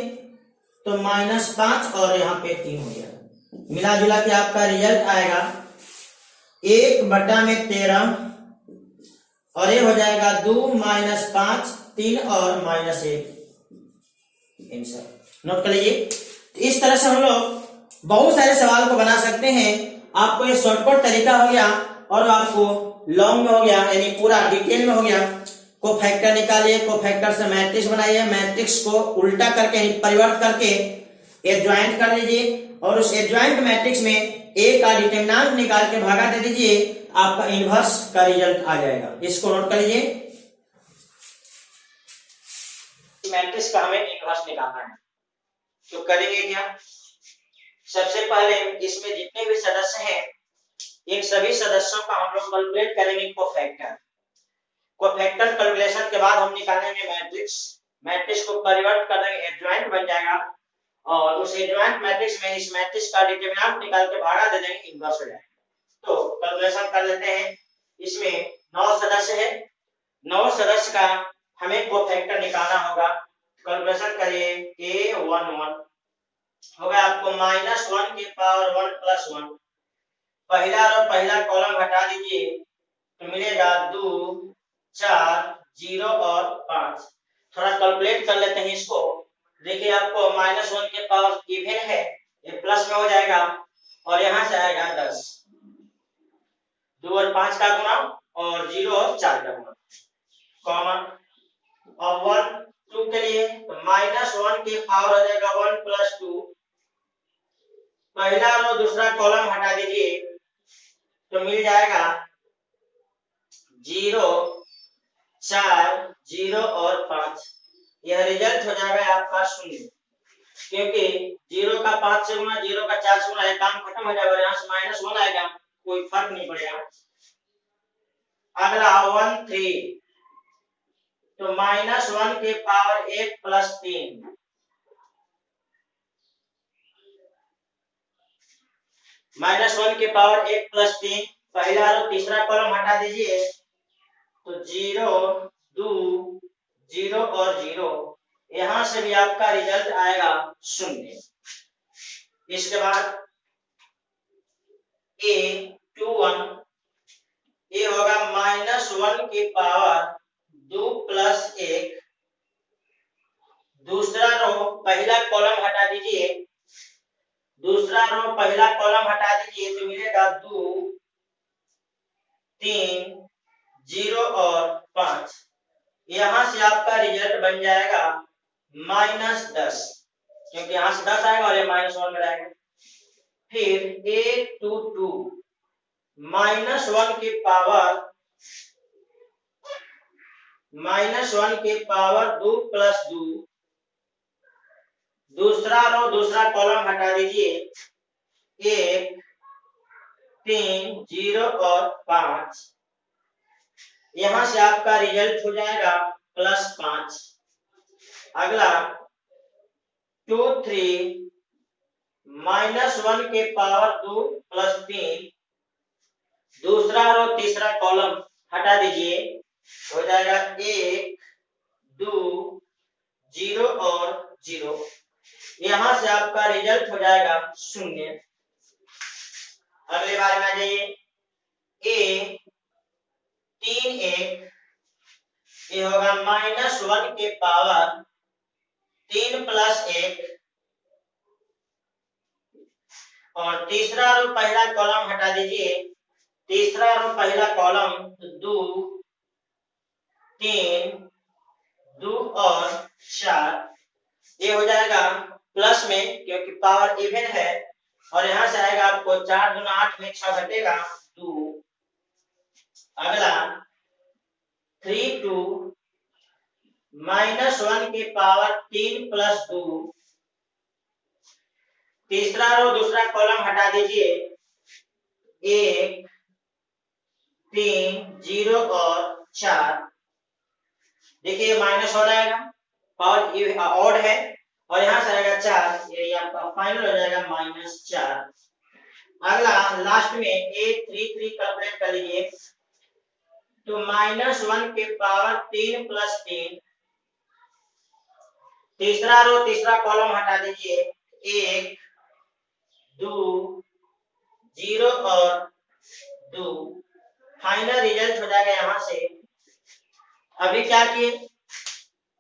[SPEAKER 1] तो -5 और यहाँ पे 3 हो गया। मिला जुला के आपका रिजल्ट आएगा 1 बटा में 13, और ये हो जाएगा 2 -5 3 और -1 आंसर। नोट कर लीजिए। इस तरह से हम लोग बहुत सारे सवाल को बना सकते हैं। आपको ये शॉर्टकट तरीका हो गया, और आपको लॉन्ग में हो गया, यानी पूरा डिटेल में हो गया। को फैक्टर निकालिए, को फैक्टर से मैट्रिक्स बनाइए, मैट्रिक्स को उल्टा करके परिवर्त करके एडजॉइंट कर लीजिए, और उस एडजॉइंट मैट्रिक्स में ए का डिटर्मिनेंट निकाल के भागा दे दीजिए, आपका इनवर्स का रिजल्ट आ जाएगा। इसको नोट कर लीजिए। मैट्रिक्स का हमें इनवर्स निकालना है, तो करेंगे क्या, सबसे पहले इसमें जितने भी सदस्य हैं, इन सभी सदस्यों का हम लोग कैलकुलेट करेंगे कोफैक्टर। कोफैक्टर कैलकुलेशन के बाद हम निकालेंगे मैट्रिक्स, मैट्रिक्स को परिवर्त कर देंगे, एडजॉइंट बन जाएगा, और उस एडजॉइंट मैट्रिक्स में इस मैट्रिक्स का डिटर्मिनेंट निकाल के भागा दे देंगे, इनवर्स हो जाएगा। तो कैलकुलेशन कर लेते हैं। इसमें 9 सदस्य है, 9 सदस्य का हमें कोफैक्टर निकालना होगा। कैलकुलेशन करिए, a11 होगा आपको -1 की पावर 1 + 1, पहला रो पहला कॉलम हटा दीजिए तो मिलेगा 2 4 0 और 5। थोड़ा कैलकुलेट कर लेते हैं इसको। देखिए आपको -1 के पावर इवन है, ये प्लस में हो जाएगा, और यहां से आएगा 10, 2 और 5 का गुणा, और 0 और 4 का गुणा, कॉमन। अब 1 2 के लिए तो -1 की पावर हो जाएगा 1 + 2, पहला रो दूसरा कॉलम हटा दीजिए तो मिल जाएगा 0 4 0 और 5। यह रिजल्ट हो जाएगा आपका 0, क्योंकि 0 का 5 से गुणा, 0 का 4 से गुणा, ये काम खत्म हो जाएगा, यहाँ से -1 आएगा, कोई फर्क नहीं पड़ेगा। अगला 1 3, तो -1 के पावर 1 + 3, -1 के पावर 1 + 3, पहला और तीसरा कॉलम हटा दीजिए तो 0 2 0 और 0, यहां से भी आपका रिजल्ट आएगा 0। इसके बाद a21, ये होगा -1 की पावर 2 + 1, दूसरा रो पहला कॉलम हटा दीजिए, दूसरा रो पहला कॉलम हटा दीजिए तो मिलेगा 2 3 0 और 5, यहां से आपका रिजल्ट बन जाएगा -10, क्योंकि यहां से 10 आएगा और ये -1 में रहेगा। फिर a22, -1 की पावर 2 + 2, दूसरा रो दूसरा कॉलम हटा दीजिए, 1 3 0 और 5, यहां से आपका रिजल्ट हो जाएगा +5। अगला 2 3, -1 के पावर 2 + 3, दूसरा रो तीसरा कॉलम हटा दीजिए, हो जाएगा 1 2 0 और 0, यहां से आपका रिजल्ट हो जाएगा 0। अगले बार में आ जाइए, a 3 1, ये होगा -1 के पावर 3 + 1, और तीसरा रो पहला कॉलम हटा दीजिए, तीसरा रो पहला कॉलम 2 3 2 और 4, ये हो जाएगा प्लस में क्योंकि पावर इवन है, और यहां से आएगा आपको 4 दूना 8 में 6 घटेगा 2। अगला 3 2 -1 के पावर 3 + 2, तीसरा रो दूसरा कॉलम हटा दीजिए, 1 3 0 और 4, देखिए माइनस हो जाएगा, पावर ऑड है, और यहां से आएगा 4, ये आपका फाइनल हो जाएगा -4। अगला लास्ट में 8 3 3 कैलकुलेट कर लीजिए, तो -1 के पावर 3 + 3, तीसरा रो तीसरा कॉलम हटा दीजिए, 1 2 0 और 2, फाइनल रिजल्ट हो जाएगा यहां से। अभी क्या किए,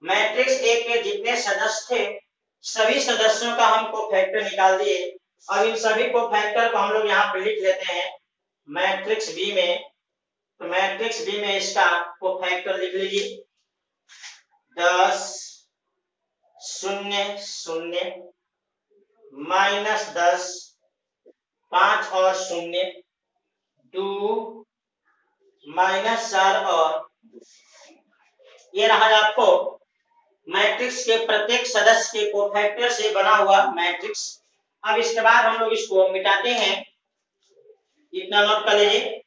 [SPEAKER 1] मैट्रिक्स ए के जितने सदस्य थे सभी सदस्यों का हम कोफैक्टर निकाल दिए। अब इन सभी कोफैक्टर को हम लोग यहाँ पे लिख लेते हैं मैट्रिक्स बी में। तो मैट्रिक्स बी में इसका कोफैक्टर लिख लीजिए, 10 0 0 -10 5 और 0 2 -4 और 2। ये रहा आपको मैट्रिक्स के प्रत्येक सदस्य के कोफैक्टर से बना हुआ मैट्रिक्स। अब इसके बाद हम लोग इसको मिटाते हैं, इतना नोट कर लीजिए।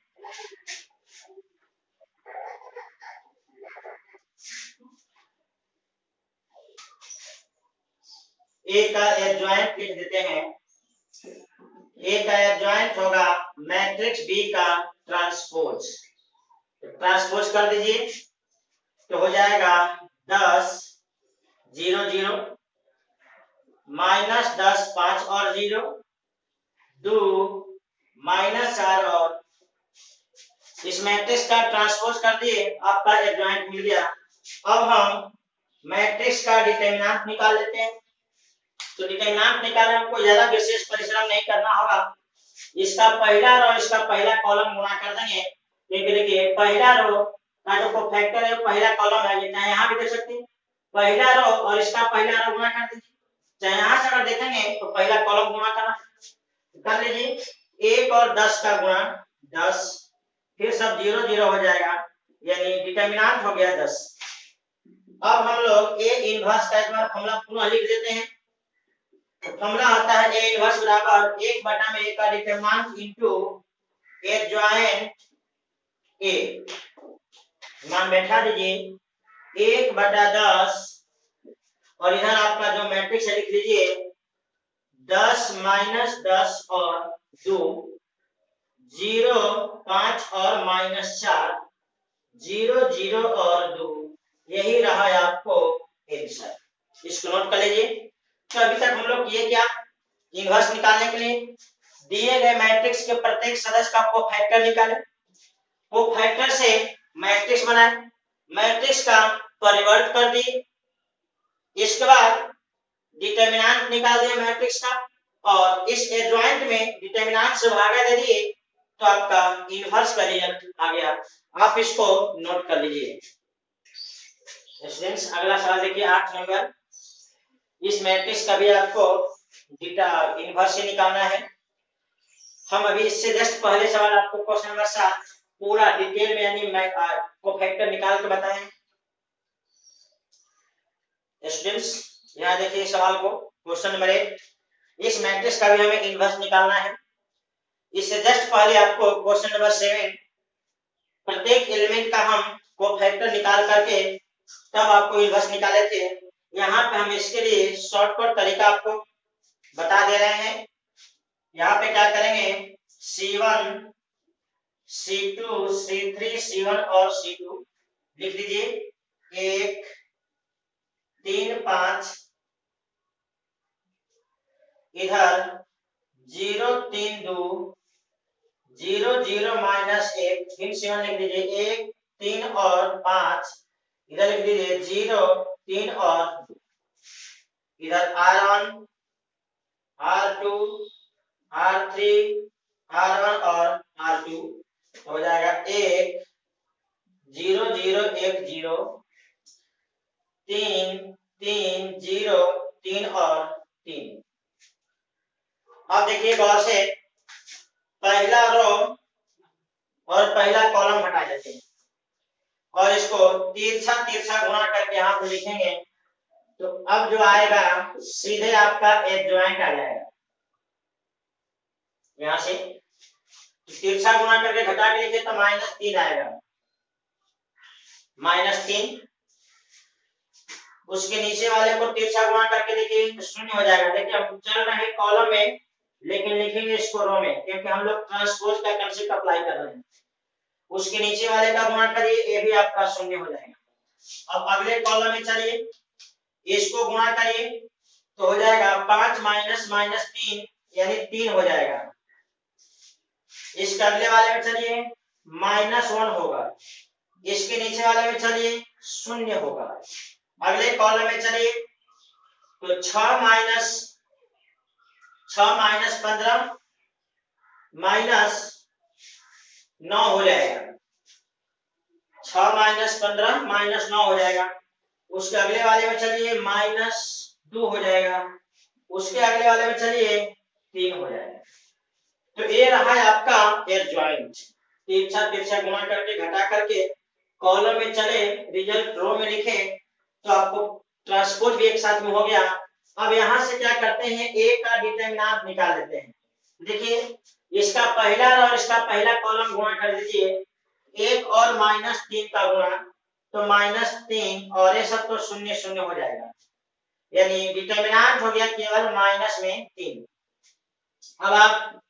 [SPEAKER 1] ए का एडजॉइंट लिख देते हैं, ए का एडजॉइंट होगा मैट्रिक्स बी का ट्रांसपोज, ट्रांसपोज कर दीजिए, तो हो जाएगा 10 0 0 -10 5 और 0 2 -4 और, इस मैट्रिक्स का ट्रांसपोज कर दिए, आपका एडजॉइंट मिल गया। अब हम मैट्रिक्स का डिटरमिनेंट निकाल लेते हैं। तो डिटरमिनेंट निकालने में कोई ज्यादा विशेष परिश्रम नहीं करना होगा, इसका पहला रो इसका पहला कॉलम गुणा कर देंगे, क्योंकि देखिए पहला रो का जो कोफैक्टर है पहला कॉलम है, चाहे यहाँ भी देख सकते हैं, पहला रो और इसका पहला रो गुणा कर दीजिए, चाहे यहाँ से अगर देखेंगे तो पहला कॉलम गुणा करना कर लीजिए, 1 और 10 का गुणा 10, फिर सब 0 0 हो जाएगा, यानी डिटरमिनेंट हो गया 10। अब हम लोग ए इनवर्स का एक बार फॉर्मूला पुनः लिख देते हैं। फॉर्मूला होता है ए इनवर्स बराबर 1 बटा में ए का डिटरमिनेंट इनटू एडजॉइंट ए, मान बैठा दीजिए 1 बटा 10, और इधर आपका जो मैट्रिक्स है लिख लीजिए 10 -10 और 2 0 5 और -4 0 0 और 2, यही रहा आपको आंसर, इसको नोट कर लीजिए। तो अभी तक हम लोग किए क्या, इनवर्स निकालने के लिए दिए गए मैट्रिक्स के प्रत्येक सदस्य का कोफैक्टर निकाले, कोफैक्टर से मैट्रिक्स बनाए, मैट्रिक्स का परिवर्त कर दिए, इसके बाद डिटरमिनेंट निकाल दिया मैट्रिक्स का, और इस एडजॉइंट में डिटरमिनेंट से भागा दे दिए, तो आपका इनवर्स का रिजल्ट आ गया। आप इसको नोट कर लीजिए। स्टूडेंट्स अगला सवाल देखिए 8 नंबर, इस मैट्रिक्स का भी आपको इनवर्स से निकालना है। हम अभी इससे जस्ट पहले सवाल आपको क्वेश्चन नंबर 7 पूरा डिटेल में यानी कोफैक्टर निकाल के बताएं। स्टूडेंट्स यहाँ देखिए सवाल को, क्वेश्चन नंबर 8, इस मैट्रिक्स का भी हमें इनवर्स निकालना है। इससे जस्ट पहले आपको क्वेश्चन नंबर 7 प्रत्येक एलिमेंट का हम कोफैक्टर निकाल करके तब आपको इनवर्स निकाले थे। यहाँ पे हम इसके लिए शॉर्टकट तरीका आपको बता दे रहे हैं। यहाँ पे क्या करेंगे, C1 C2 C3 C1 और C2 लिख लीजिए, 1 3 5, इधर 0 3 2 0 0 -1, फिर 7 लिख लीजिए, 1 3 और 5, इधर लिख दीजिए 0 3 और इधर R1 R2 R3 R1 और R2 हो जाएगा 1 0 0 1 0 3 3 0 3 और 3। अब देखिए गौर से पहला रो और पहला कॉलम हटा देते हैं और इसको तिरछा तिरछा गुणा करके यहाँ पे लिखेंगे तो अब जो आएगा सीधे आपका एडजॉइंट आ जाएगा। यहाँ से तिरछा गुणा करके घटा के लिखे तो -3 आएगा, -3। उसके नीचे वाले को तिरछा गुणा करके देखिए तो 0 हो जाएगा। देखिए हम चल रहे हैं कॉलम में लेकिन लिखेंगे इसको रो में क्योंकि हम लोग ट्रांसपोज का कंसेप्ट अप्लाई कर रहे हैं। उसके नीचे वाले का गुणा करिए, ये भी आपका 0 हो जाएगा। अब अगले कॉलम में चलिए, इसको गुणा करिए तो हो जाएगा 5 -3 यानी 3 हो जाएगा। इसके अगले वाले में चलिए -1 होगा, इसके नीचे वाले में चलिए 0 होगा। अगले कॉलम में चलिए तो 6 -15 -9 हो जाएगा। 6 -15 -9 हो जाएगा। उसके अगले वाले में चलिए -2 हो जाएगा। उसके अगले वाले में चलिए 3 हो जाएगा। तो ये रहा है आपका एडजॉइंट। तिरछा तिरछा गुणा करके घटा करके कॉलम में चले, रिजल्ट रो में लिखे तो आपको ट्रांसपोज भी एक साथ में हो गया। अब यहाँ से क्या करते हैं, ए का डिटरमिनेंट निकाल देते हैं। देखिए इसका पहला और इसका पहला कॉलम गुणा कर दीजिए, 1 और -3 का गुणा तो -3 और ये सब तो 0 0 हो जाएगा, यानी डिटरमिनेंट हो गया केवल -3। अब आप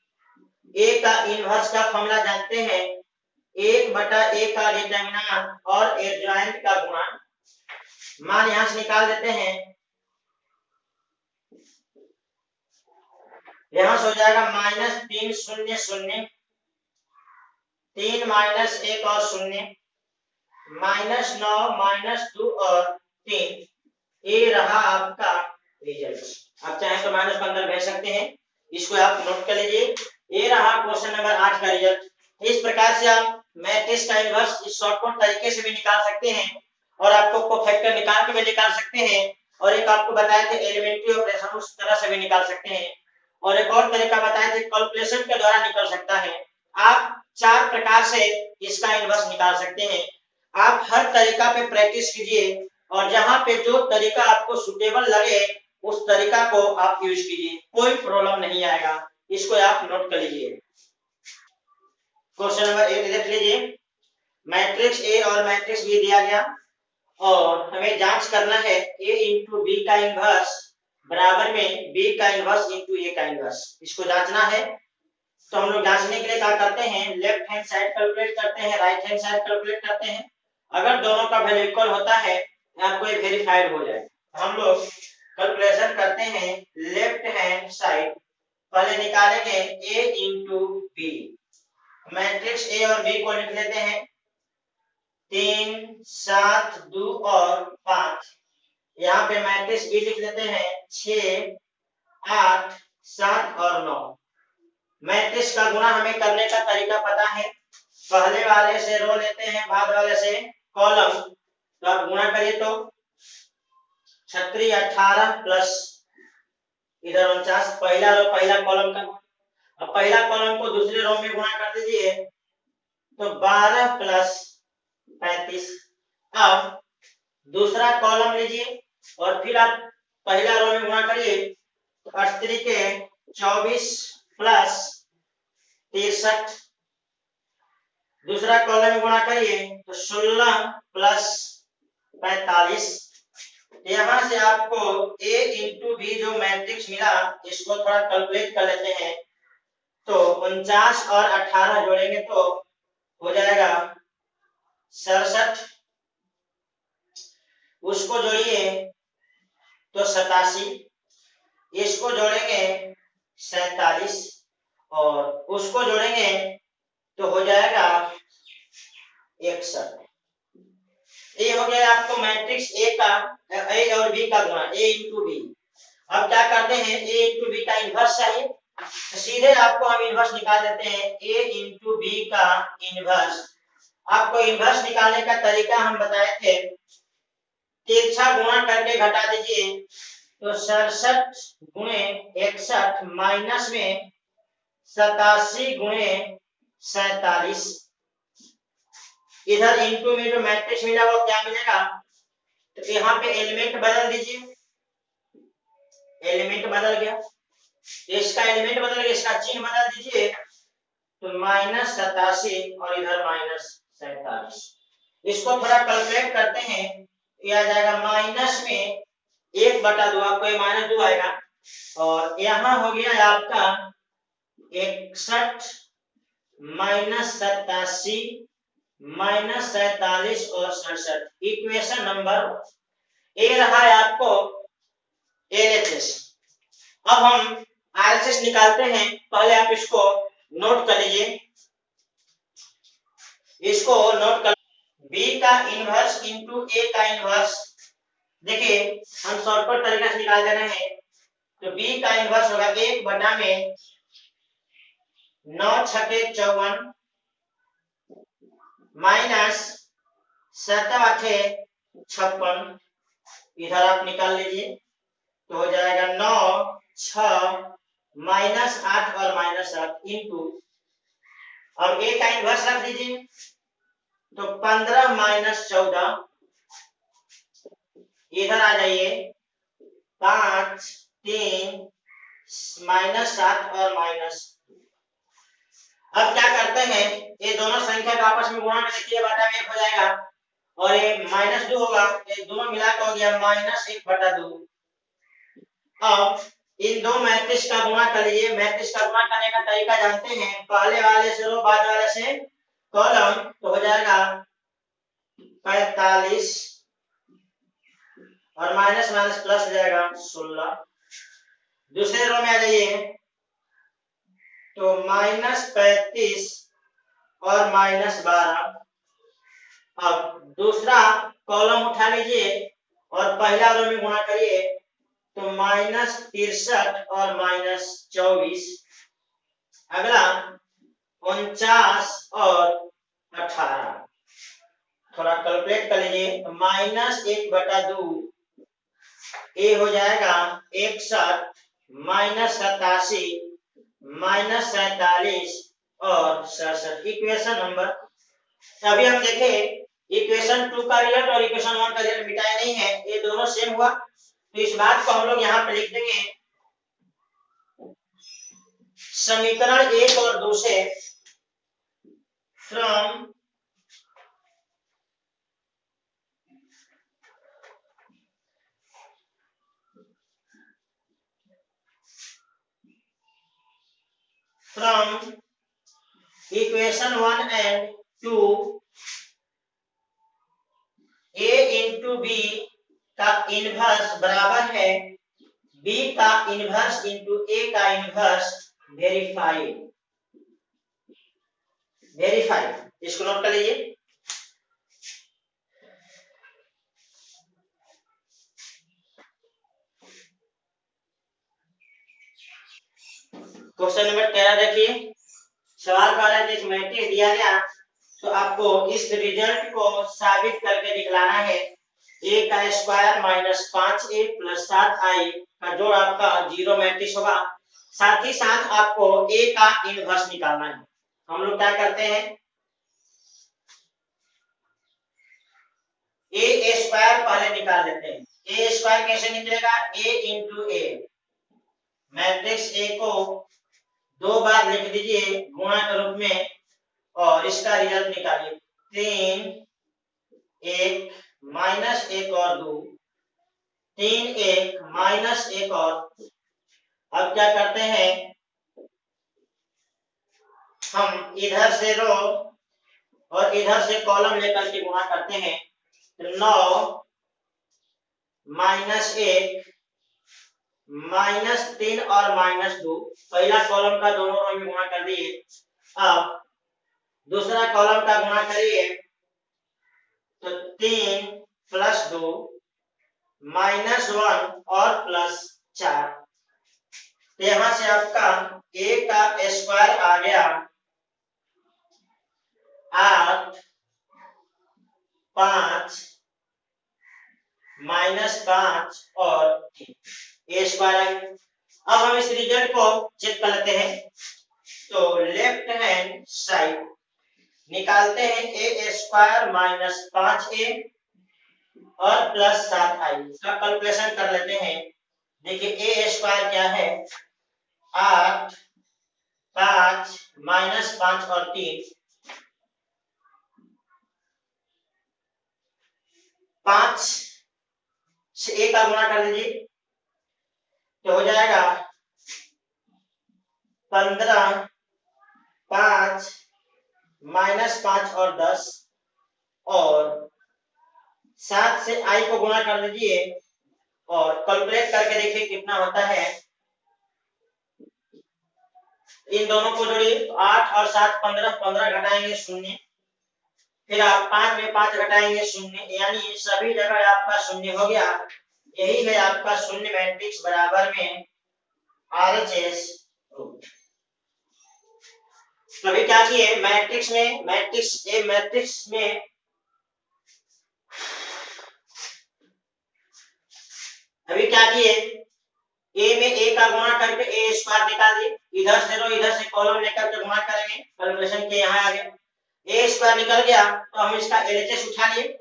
[SPEAKER 1] ए का इनवर्स का फॉर्मूला जानते हैं, 1/a का डिटरमिनेंट और एडजॉइंट का गुणा। मान यहां से निकाल देते हैं, यहां से हो जाएगा -3 0 0 3 -1 और 0 -9 -2 और 3। ये रहा आपका रिजल्ट। आप चाहे तो -15 भेज सकते हैं, इसको आप नोट कर लीजिए। ये रहा क्वेश्चन नंबर 8 का रिजल्ट। इस प्रकार से आप मैट्रिक्स का इनवर्स इस शॉर्टकट तरीके से भी निकाल सकते हैं और आपको कोफैक्टर निकाल के भी निकाल सकते हैं, और एक आपको बताया थे एलिमेंट्री ऑपरेशन उस तरह से भी निकाल सकते हैं, और एक और तरीका बताया थे कैलकुलेशन के द्वारा निकल सकता है। आप 4 प्रकार से इसका इनवर्स निकाल सकते हैं। आप हर तरीका पे प्रैक्टिस कीजिए और जहां पे जो तरीका आपको सुटेबल लगे उस तरीका को आप यूज कीजिए, कोई प्रॉब्लम नहीं आएगा। इसको आप नोट कर लीजिए। क्वेश्चन नंबर 1 देख लीजिए, मैट्रिक्स ए और मैट्रिक्स बी दिया गया और हमें जांच करना है a इंटू बी का इनवर्स बराबर में b का इनवर्स इंटू a का इनवर्स। इसको जांचना है तो हम लोग जांचने के लिए क्या करते हैं, लेफ्ट हैंड साइड कैलकुलेट करते हैं, राइट हैंड साइड कैलकुलेट करते हैं। अगर दोनों का वैल्यू इक्वल होता है आपको ये वेरीफाइड हो जाए। हम लोग कैलकुलेशन करते हैं लेफ्ट हैंड साइड, पहले निकालेंगे a into B. Matrix A और बी को लिख लेते हैं 3 7 2 और 5। यहाँ पे मैट्रिक्स बी लिख लेते हैं 6 8 7 और 9। मैट्रिक्स का गुणा हमें करने का तरीका पता है, पहले वाले से रो लेते हैं, बाद वाले से कॉलम। तो आप गुणा करिए तो 36 18 प्लस इधर 49, पहला रो पहला कॉलम का। अब पहला कॉलम को दूसरे रो में गुणा कर दीजिए तो 12 प्लस 35। अब दूसरा कॉलम लीजिए और फिर आप पहला रो में गुणा करिए तो 38 के 24 प्लस 63। दूसरा कॉलम में गुणा करिए तो 16 प्लस 45। यहां से आपको a इंटू बी जो मैट्रिक्स मिला इसको थोड़ा कैलकुलेट कर लेते हैं तो 49 और 18 जोड़ेंगे तो हो जाएगा 67। उसको जोड़िए तो 87, इसको जोड़ेंगे 47 और उसको जोड़ेंगे तो हो जाएगा 61। ये हो गया आपको मैट्रिक्स ए का ए और बी का गुणा, ए इंटू बी। अब क्या करते हैं, ए इंटू बी का इनवर्स चाहिए, तो सीधे आपको हम इनवर्स निकाल देते हैं, ए इंटू बी का इनवर्स। आपको इनवर्स निकालने का तरीका हम बताए थे, तिरछा गुणा करके घटा दीजिए, तो 67 गुणे 61 माइनस में 87 गुणे 47, इधर इनटू में जो मैट्रिक्स मिला वो क्या मिलेगा, तो यहाँ पे एलिमेंट बदल दीजिए, एलिमेंट बदल गया, इसका एलिमेंट बदल गया, इसका चिन्ह बदल दीजिए, तो -87 और इधर -47। इसको थोड़ा कैलकुलेट करते हैं, ये आ जाएगा माइनस में 1/2, आपको ये -2 आएगा, और यहाँ हो गया आपका 61 -87 -47 और 67। इक्वेशन नंबर ए रहा है आपको एलएचएस। अब हम आरएचएस निकालते हैं, पहले आप इसको नोट कर लीजिए, इसको नोट कर, बी का इनवर्स इंटू ए का इनवर्स। देखिए हम शॉर्टकट तरीका से निकाल दे रहे हैं, तो बी का इनवर्स होगा 1/में 9 छके 54 माइनस 7 आठे 56, इधर आप निकाल लीजिए, तो हो जाएगा 9 6 -8 और -8 इंटू, अब ए का इनवर्स रख दीजिए, तो 15 -14, इधर आ जाइए 5 3 -7 और माइनस। अब क्या करते हैं, ये दोनों संख्या का आपस में गुणा कर देखिए, बटा में 1 हो जाएगा, और ये -2 होगा, ये दोनों मिलाकर हो गया -1/2। अब इन दो मैट्रिक्स का गुणा कर लीजिए, मैट्रिक्स का गुणा करने का तरीका जानते हैं, पहले वाले से रो, बाद वाले से कॉलम, तो हो जाएगा 45 और माइनस माइनस प्लस हो जाएगा 16। दूसरे रो में आ जाइए, तो -35 और -12। अब दूसरा कॉलम उठा लीजिए और पहला रो में गुणा करिए, तो -63 और -24। अगला 49 और 18। थोड़ा कैलकुलेट कर लीजिए, तो -1/2, ए हो जाएगा 61 -87 -47 और 67। इक्वेशन नंबर, अभी हम देखें इक्वेशन 2 का रिजल्ट और इक्वेशन 1 का रिजल्ट मिटाया नहीं है, ये दोनों सेम हुआ, तो इस बात को हम लोग यहाँ पे लिख देंगे, समीकरण 1 और 2 से from equation 1 and 2, a into B का इनवर्स बराबर है b का इनवर्स इंटू a का इनवर्स। वेरीफाइड, इसको नोट कर लीजिए। क्वेश्चन नंबर 13 देखिए, सवाल का है कि मैट्रिक्स दिया गया, तो आपको इस रिजल्ट को साबित करके दिखलाना है, a का स्क्वायर -5a प्लस 7i का जोड़ आपका 0 मैट्रिक्स होगा। साथ ही साथ आपको a का इनवर्स निकालना है। हम लोग क्या करते हैं, a स्क्वायर पहले निकाल लेते हैं। a स्क्वायर कैसे निकलेगा, a into a, matrix a को 2 बार लिख दीजिए गुणा के रूप में, और इसका रिजल्ट निकालिए, 3 1 -1 और 2, 3 1 -1 और। अब क्या करते हैं, हम इधर से रो और इधर से कॉलम लेकर के गुणा करते हैं, तो 9 -1 -3 और -2, पहला कॉलम का दोनों रो में गुणा कर दिए। अब दूसरा कॉलम का गुणा करिए, तो 3 प्लस 2 माइनस 1 और प्लस 4। तो यहां से आपका a का स्क्वायर आ गया 8 5 माइनस 5 और 3 a स्क्वायर। अब हम इस रिजल्ट को चेक कर लेते हैं। तो लेफ्ट हैंड साइड निकालते हैं a स्क्वायर माइनस 5a और प्लस 7i का कैलकुलेशन कर लेते हैं। देखिए a स्क्वायर क्या है, 8 5 माइनस 5 और 3, 5 से a का गुणा कर दीजिए तो हो जाएगा 15 5 माइनस 5 और 10 और 7 से i को गुणा कर दीजिए और कैलकुलेट करके देखिए कितना होता है। इन दोनों को जोड़िए तो 8 और 7 15, 15 घटाएंगे 0, फिर आप 5 में 5 घटाएंगे 0, यानी सभी जगह आपका 0 हो गया। यही है आपका शून्य मैट्रिक्स बराबर में RHS रूट। तो अभी क्या किए, मैट्रिक्स में अभी क्या किए, ए में ए का गुणा करके ए स्क्वायर निकाल दिए, इधर से रो इधर से कॉलम लेकर के गुणा करेंगे, कैलकुलेशन के यहाँ आ गया ए स्क्वायर निकल गया। तो हम इसका LHS उठा लिए,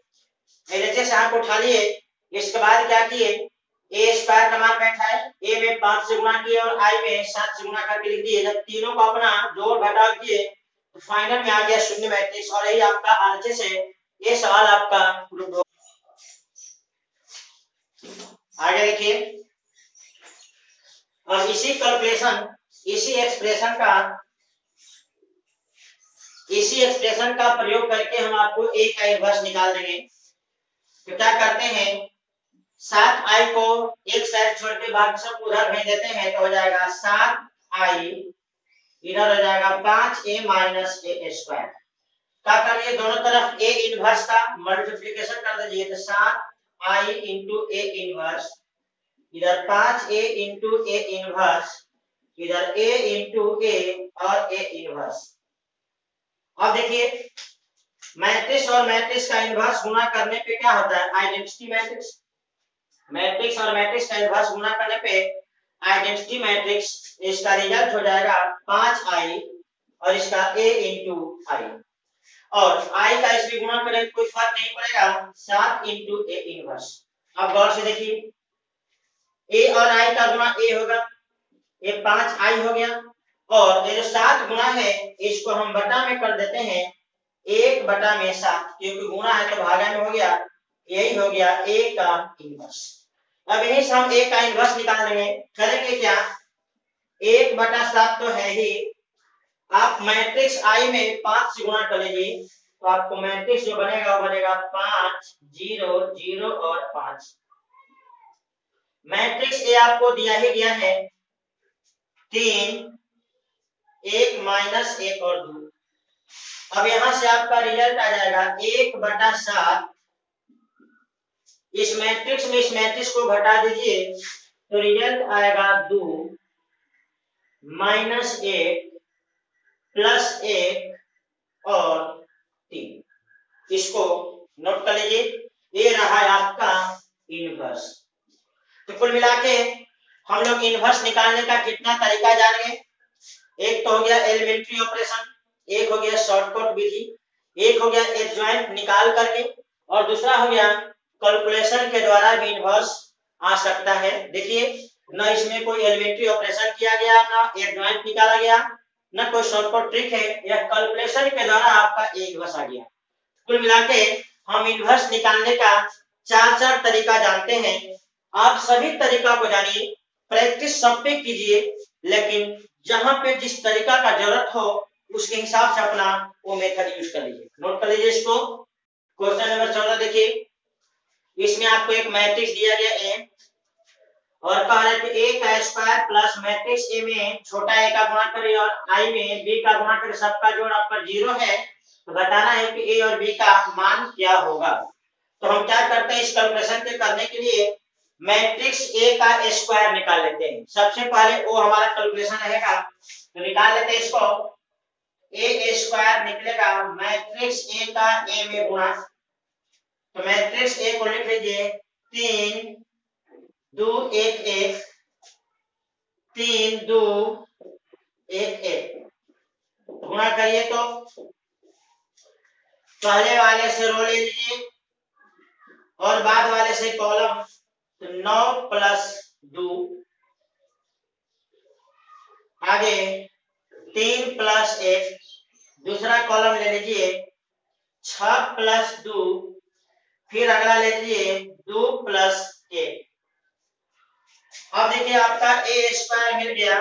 [SPEAKER 1] LHS यहाँ को उठा लिए। इसके बाद क्या किए, ए स्क्वायर का मान बैठा है, ए में 5 से गुणा किए और आई में 7 से गुणा करके लिख दिए। जब तीनों को अपना जोड़ घटाव किए तो फाइनल में आ गया शून्य मैट्रिक्स और यही आपका RHS है। ये सवाल आपका प्रूव हो। आगे देखिए, अब इसी कैलकुलेशन इसी एक्सप्रेशन का प्रयोग करके हम आपको ए का इनवर्स निकाल देंगे। तो क्या करते हैं, 7i को एक साइड छोड़ के बाकी सब उधर भेज देते हैं तो हो जाएगा 7i, इधर हो जाएगा 5a माइनस a स्क्वायर। क्या करिए, दोनों तरफ a इनवर्स का मल्टीप्लिकेशन कर दीजिए तो 7i इंटू a इनवर्स, इधर 5a इंटू a इनवर्स, इधर a इंटू a और a इनवर्स। अब देखिए मैट्रिक्स और मैट्रिक्स का इनवर्स गुणा करने पे क्या होता है, आइडेंटिटी मैट्रिक्स। मैट्रिक्स और मैट्रिक्स का इनवर्स गुणा करने पे आइडेंटिटी मैट्रिक्स, इसका रिजल्ट हो जाएगा 5i और इसका a इंटू आई, और i का इसमें गुणा करें कोई फर्क नहीं पड़ेगा, 7 इंटू a इनवर्स। अब गौर से देखिए, a और i का गुणा a होगा, ये 5i हो गया, और ये जो 7 गुणा है इसको हम बटा में कर देते हैं 1/7, क्योंकि गुणा है तो भागा में हो गया, यही हो गया a का इनवर्स। अब यही से हम a का इनवर्स निकाल लेंगे। करेंगे क्या, 1/7 तो है ही, आप मैट्रिक्स I में 5 से गुणा कर लीजिए तो आपको मैट्रिक्स जो बनेगा वो बनेगा 5 0 0 और 5। मैट्रिक्स A आपको दिया ही गया है 3 1 माइनस 1 और 2। अब यहां से आपका रिजल्ट आ जाएगा 1/7, इस मैट्रिक्स में इस मैट्रिक्स को घटा दीजिए तो रिजल्ट आएगा 2 माइनस 1 प्लस 1 और 3। इसको नोट कर लीजिए, ये रहा है आपका इनवर्स। तो कुल मिला के हम लोग इनवर्स निकालने का कितना तरीका जान गए। एक तो हो गया एलिमेंट्री ऑपरेशन, एक हो गया शॉर्टकट विधि, एक हो गया एडजॉइंट निकाल करके, और दूसरा हो गया कैलकुलेशन के द्वारा भी इनवर्स आ सकता है। देखिए, न इसमें कोई एलिमेंट्री ऑपरेशन किया गया, ना एडजॉइंट निकाला गया, ना कोई शॉर्टकट ट्रिक है, यह कैलकुलेशन के द्वारा आपका इनवर्स आ गया। कुल मिला के हम इनवर्स निकालने का 4 तरीका जानते हैं। आप सभी तरीका को जानिए, प्रैक्टिस सब पे कीजिए, लेकिन जहां पे जिस तरीका का जरूरत हो उसके हिसाब से अपना वो मेथड यूज कर लीजिए। नोट कर लीजिए इसको। क्वेश्चन नंबर 14 देखिए, इसमें आपको एक मैट्रिक्स दिया गया है और कह रहा है कि a का स्क्वायर प्लस मैट्रिक्स A में छोटा a का गुणा करें और i में b का गुणा करें, सबका जोड़ आपका 0 है। तो बताना है कि ए और बी का मान क्या होगा। तो हम क्या करते हैं, इस कैलकुलेशन के करने के लिए मैट्रिक्स ए का स्क्वायर निकाल लेते हैं। सबसे पहले वो हमारा कैलकुलेशन रहेगा, तो निकाल लेते हैं इसको। ए स्क्वायर निकलेगा मैट्रिक्स ए का ए में गुणा, तो मैट्रिक्स ए को लिख लीजिए 3 2 1 1, 3 2 1 1, गुणा करिए तो पहले वाले से रो ले लीजिए और बाद वाले से कॉलम, तो 9 प्लस 2, आगे 3 प्लस 1, दूसरा कॉलम ले लीजिए 6 प्लस 2, फिर अगला ले लीजिए 2 प्लस 1। अब देखिए आपका ए स्क्वायर मिल गया,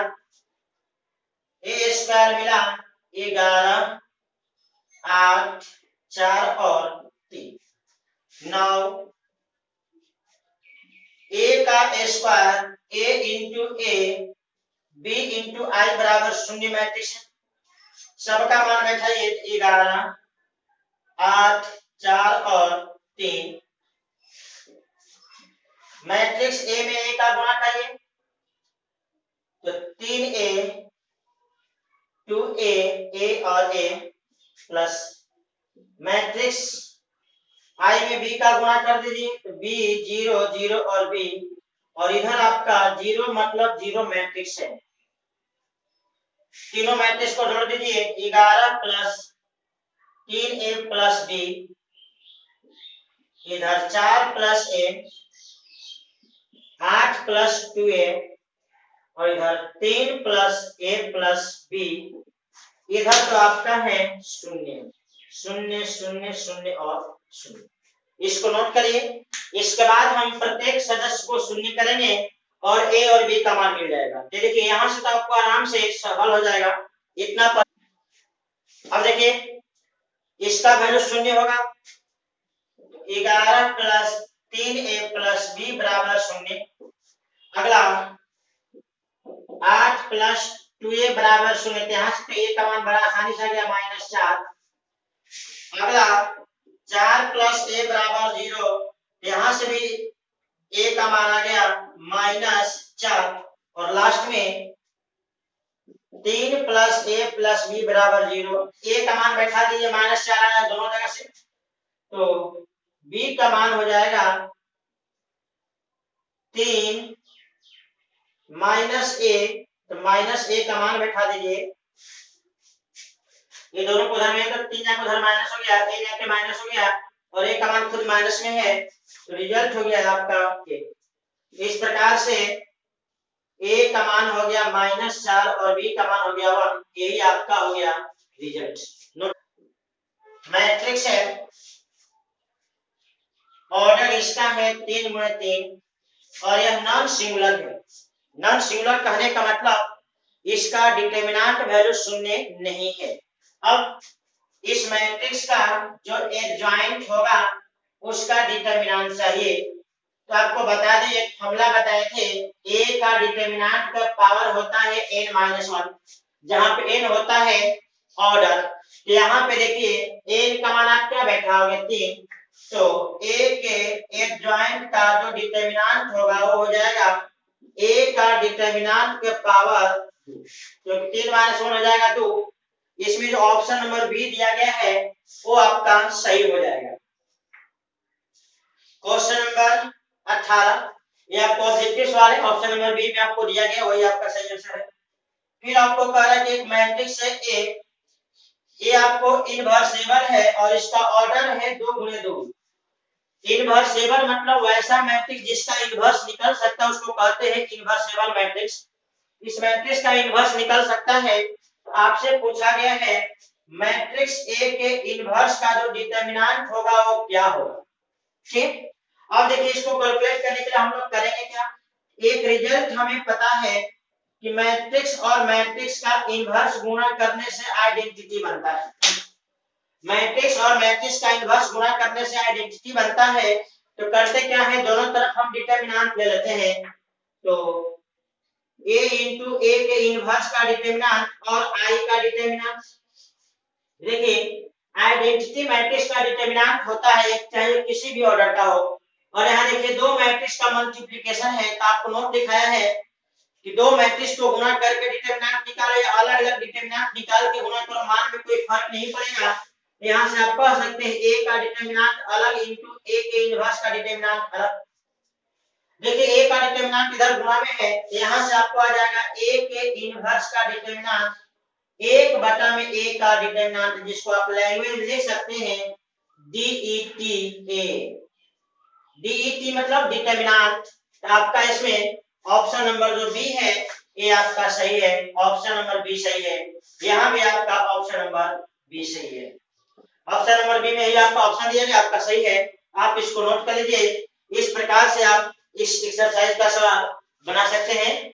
[SPEAKER 1] ए स्क्वायर मिला 11 8 4 और 3 9। ए का square A into A B into I बराबर 0 मैट्रिक्स है। सबका मान बैठाइए 11 8 4 और 3। मैट्रिक्स ए में ए का गुणा करिए तो 3a 2a ए और ए प्लस मैट्रिक्स आई में बी का गुणा कर दीजिए तो बी 0 0 और बी, और इधर आपका 0 मतलब 0 मैट्रिक्स है। तीनों मैट्रिक्स को जोड़ दीजिए 11 प्लस 3a प्लस बी, इधर 4 प्लस a 8 प्लस 2a, और इधर 3 प्लस a प्लस b, इधर तो आपका है 0 0 0 0 और 0। इसको नोट करिए। इसके बाद हम प्रत्येक सदस्य को शून्य करेंगे और ए और बी का मान मिल जाएगा। देखिए यहां से तो आपको आराम से हल हो जाएगा इतना पर। अब देखिए इसका वैल्यू 0 होगा, 11 प्लस 3a प्लस b बराबर 0। अगला 8 प्लस 2a बराबर 0, यहाँ से तो a का मान बड़ा आसानी से आ गया -4। अगला 4 प्लस a बराबर 0, यहां से भी a का मान आ गया -4। और लास्ट में 3 प्लस a प्लस b बराबर 0, a का मान बैठा दीजिए -4 आया दोनों जगह से, तो b का मान हो जाएगा 3 माइनस a, तो माइनस a का मान बैठा दीजिए, ये दोनों को उधर में तो 3 जाके उधर माइनस हो गया, a जाके माइनस हो गया और a का मान खुद माइनस में है, तो रिजल्ट हो गया आपका a। इस प्रकार से a का मान हो गया -4 और b का मान हो गया 1, यही आपका हो गया रिजल्ट। मैट्रिक्स है, ऑर्डर इसका है 3 गुणे 3 और यह नॉन सिंगुलर है। नॉन सिंगुलर कहने का मतलब इसका डिटरमिनेंट वैल्यू 0 नहीं है। अब इस मैट्रिक्स का जो एडजॉइंट होगा उसका डिटरमिनेंट चाहिए, तो आपको बता दें एक फॉर्मूला बताए थे, a का डिटरमिनेंट का पावर होता है n-1, जहां पे n होता है ऑर्डर। तो यहाँ पे देखिए n का मान आप क्या बैठा होगा 3, तो a के एडजॉइंट का जो डिटरमिनेंट होगा वो हो जाएगा a का डिटरमिनेंट के पावर, तो 3 - 1 हो जाएगा 2। इसमें जो ऑप्शन नंबर बी दिया गया है वो आपका सही हो जाएगा। क्वेश्चन नंबर 18, यह पॉजिटिव सवाल है, ऑप्शन नंबर बी में आपको दिया गया वही आपका सही आंसर है। फिर आपको कह रहा है कि एक मैट्रिक्स है ए आपको इनवर्सेबल है और इसका ऑर्डर है 2 गुणे 2। इनवर्सेबल मतलब वैसा मैट्रिक्स जिसका इनवर्स निकल सकता है उसको कहते हैं इनवर्सेबल मैट्रिक्स। इस मैट्रिक्स का इनवर्स निकल सकता है, तो आपसे पूछा गया है मैट्रिक्स ए के इनवर्स का जो डिटरमिनेंट होगा वो क्या होगा। ठीक, अब देखिए इसको कैलकुलेट करने के लिए हम लोग करेंगे क्या, एक रिजल्ट हमें पता है कि मैट्रिक्स और मैट्रिक्स का इनवर्स गुणा करने से आइडेंटिटी बनता है। मैट्रिक्स और मैट्रिक्स का इनवर्स गुणा करने से आइडेंटिटी बनता है, तो करते क्या है दोनों तरफ हम डिटरमिनेंट ले लेते हैं, तो a इंटू a के इनवर्स का डिटरमिनेंट और i का डिटरमिनेंट। देखिए आइडेंटिटी मैट्रिक्स का डिटरमिनेंट होता है चाहे किसी भी ऑर्डर का हो। और यहाँ देखिए दो मैट्रिक्स का मल्टीप्लिकेशन है, तो आपको नोट दिखाया है कि दो मैट्रिक्स को गुणा करके डिटरमिनेंट निकालो या अलग अलग डिटरमिनेंट निकाल के गुणा करो, मान में कोई फर्क नहीं पड़ेगा। यहाँ से आप कह सकते हैं ए का डिटरमिनेंट अलग इंटू ए के इनवर्स का डिटरमिनेंट अलग। देखिए ए का डिटरमिनेंट इधर गुणा में है, यहाँ से आपको आ जाएगा ए के इनवर्स का डिटरमिनेंट 1/में ए का डिटरमिनेंट, जिसको आप लैंग्वेज लिख सकते हैं DET ए। DET मतलब डिटरमिनेंट। तो आपका इसमें ऑप्शन नंबर जो बी है ये आपका सही है, ऑप्शन नंबर बी सही है। यहाँ भी आपका ऑप्शन नंबर बी सही है। ऑप्शन नंबर बी में ही आपका ऑप्शन दिया गया, आपका सही है। आप इसको नोट कर लीजिए। इस प्रकार से आप इस एक्सरसाइज का सवाल बना सकते हैं।